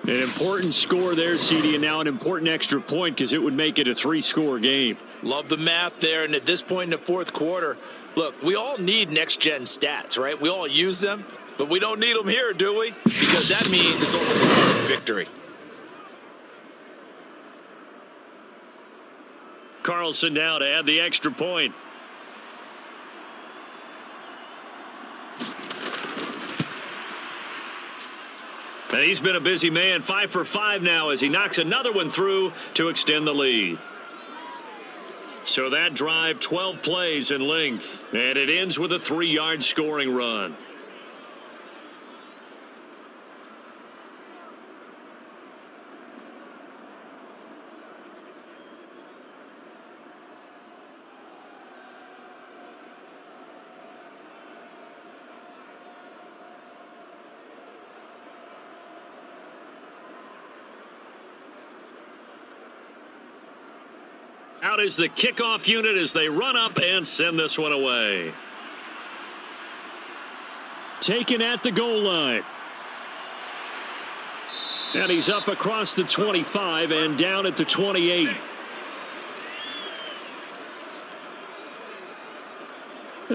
An important score there, CD, and now an important extra point because it would make it a 3-score game. Love the math there, and at this point in the 4th quarter, look, we all need next-gen stats, right? We all use them, but we don't need them here, do we? Because that means it's almost a certain victory. Carlson now to add the extra point. And he's been a busy man, 5 for 5 now as he knocks another one through to extend the lead. So that drive, 12 plays in length, and it ends with a 3-yard scoring run. Out is the kickoff unit as they run up and send this one away. Taken at the goal line. And he's up across the 25 and down at the 28.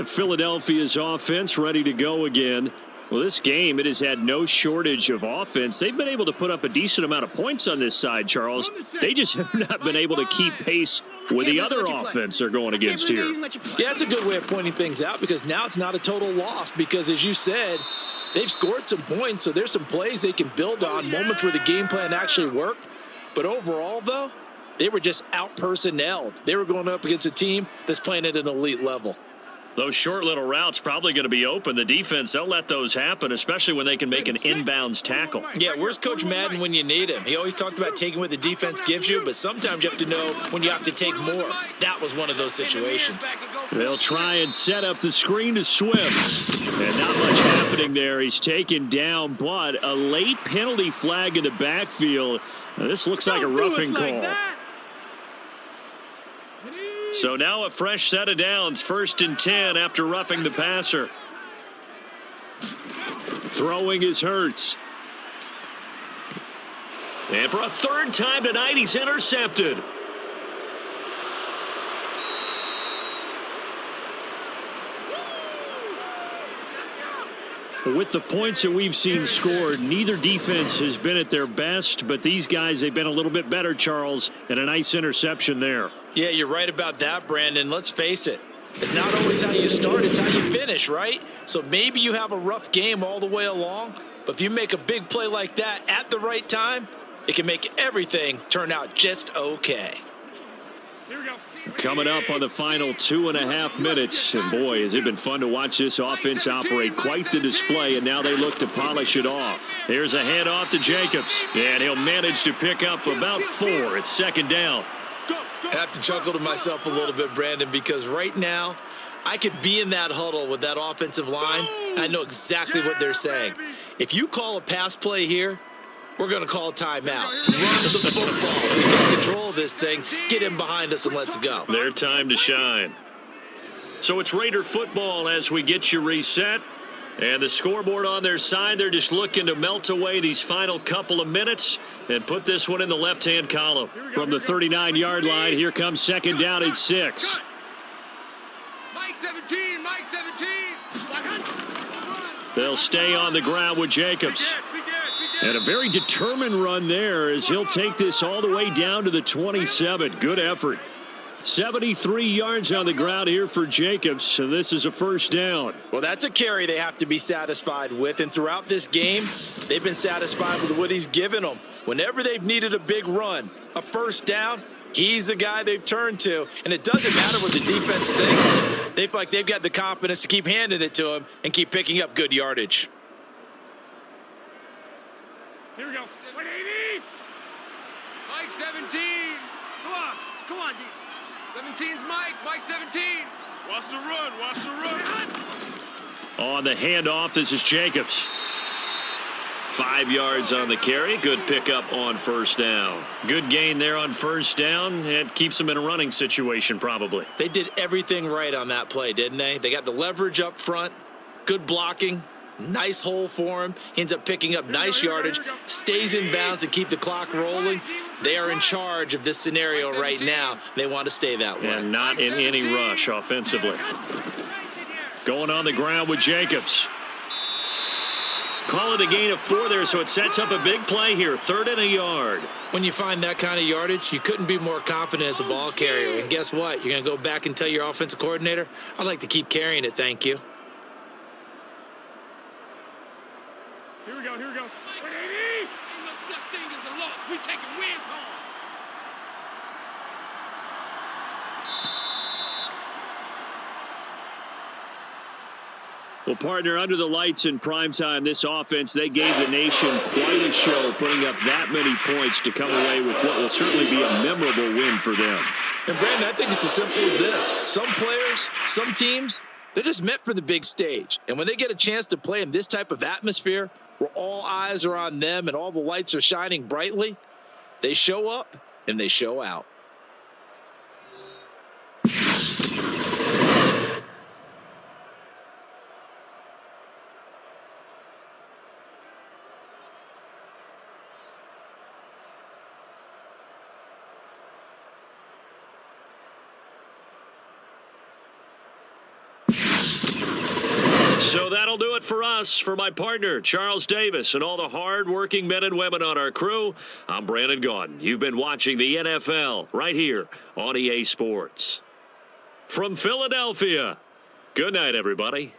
Philadelphia's offense ready to go again. Well, this game, it has had no shortage of offense. They've been able to put up a decent amount of points on this side, Charles. They just have not been able to keep pace with the other offense they're going against here. Yeah, that's a good way of pointing things out because now it's not a total loss because, as you said, they've scored some points, so there's some plays they can build on, moments where the game plan actually worked. But overall, though, they were just out-personnelled. They were going up against a team that's playing at an elite level. Those short little routes probably going to be open. The defense, they'll let those happen, especially when they can make an inbounds tackle. Yeah, where's Coach Madden when you need him? He always talked about taking what the defense gives you, but sometimes you have to know when you have to take more. That was one of those situations. They'll try and set up the screen to Swift. And not much happening there. He's taken down, but a late penalty flag in the backfield. Now, this looks like a roughing call. So now a fresh set of downs, 1st and 10 after roughing the passer. Throwing is Hurts. And for a 3rd time tonight, he's intercepted. With the points that we've seen scored, neither defense has been at their best, but these guys, they've been a little bit better, Charles, and a nice interception there. Yeah, you're right about that, Brandon. Let's face it. It's not always how you start, it's how you finish, right? So maybe you have a rough game all the way along, but if you make a big play like that at the right time, it can make everything turn out just okay. Here we go. Coming up on the final 2.5 minutes, and boy, has it been fun to watch this offense operate. Quite the display, and now they look to polish it off. Here's a handoff to Jacobs, and he'll manage to pick up about 4. It's 2nd down. I have to chuckle to myself a little bit, Brandon, because right now I could be in that huddle with that offensive line. I know exactly what they're saying. If you call a pass play here, we're going to call a timeout. Run the football. We got control of this thing. Get in behind us and let's go. Their time to shine. So it's Raider football as we get you reset. And the scoreboard on their side, they're just looking to melt away these final couple of minutes and put this one in the left-hand column. From the 39-yard line, here comes 2nd down and 6. Mike 17, Mike 17. They'll stay on the ground with Jacobs. And a very determined run there as he'll take this all the way down to the 27. Good effort. 73 yards on the ground here for Jacobs, and this is a 1st down. Well, that's a carry they have to be satisfied with, and throughout this game, they've been satisfied with what he's given them. Whenever they've needed a big run, a 1st down, he's the guy they've turned to, and it doesn't matter what the defense thinks. They feel like they've got the confidence to keep handing it to him and keep picking up good yardage. Here we go. 180. Mike 17. Come on, D. 17's Mike. Mike 17. Watch the run. Watch the run. On the handoff, this is Jacobs. 5 yards on the carry. Good pickup on 1st down. Good gain there on 1st down. It keeps them in a running situation probably. They did everything right on that play, didn't they? They got the leverage up front, good blocking, nice hole for him. He ends up picking up nice yardage, stays in bounds to keep the clock rolling. They are in charge of this scenario right now. They want to stay that way. And not in any rush offensively. Going on the ground with Jacobs. Call it a gain of 4 there, so it sets up a big play here. 3rd and a yard. When you find that kind of yardage, you couldn't be more confident as a ball carrier. And guess what? You're going to go back and tell your offensive coordinator, I'd like to keep carrying it, thank you. Here we go. Here we go. 180. Ain't no such thing as a loss. We taking wins home. Well, partner, under the lights in primetime, this offense, they gave the nation quite a show, putting up that many points to come away with what will certainly be a memorable win for them. And, Brandon, I think it's as simple as this. Some players, some teams, they're just meant for the big stage. And when they get a chance to play in this type of atmosphere where all eyes are on them and all the lights are shining brightly, they show up and they show out. So that'll do it for us. For my partner, Charles Davis, and all the hard-working men and women on our crew, I'm Brandon Gaudin. You've been watching the NFL right here on EA Sports. From Philadelphia, good night, everybody.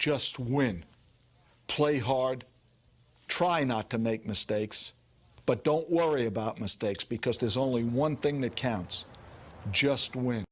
Just win. Play hard. Try not to make mistakes. But don't worry about mistakes because there's only one thing that counts. Just win.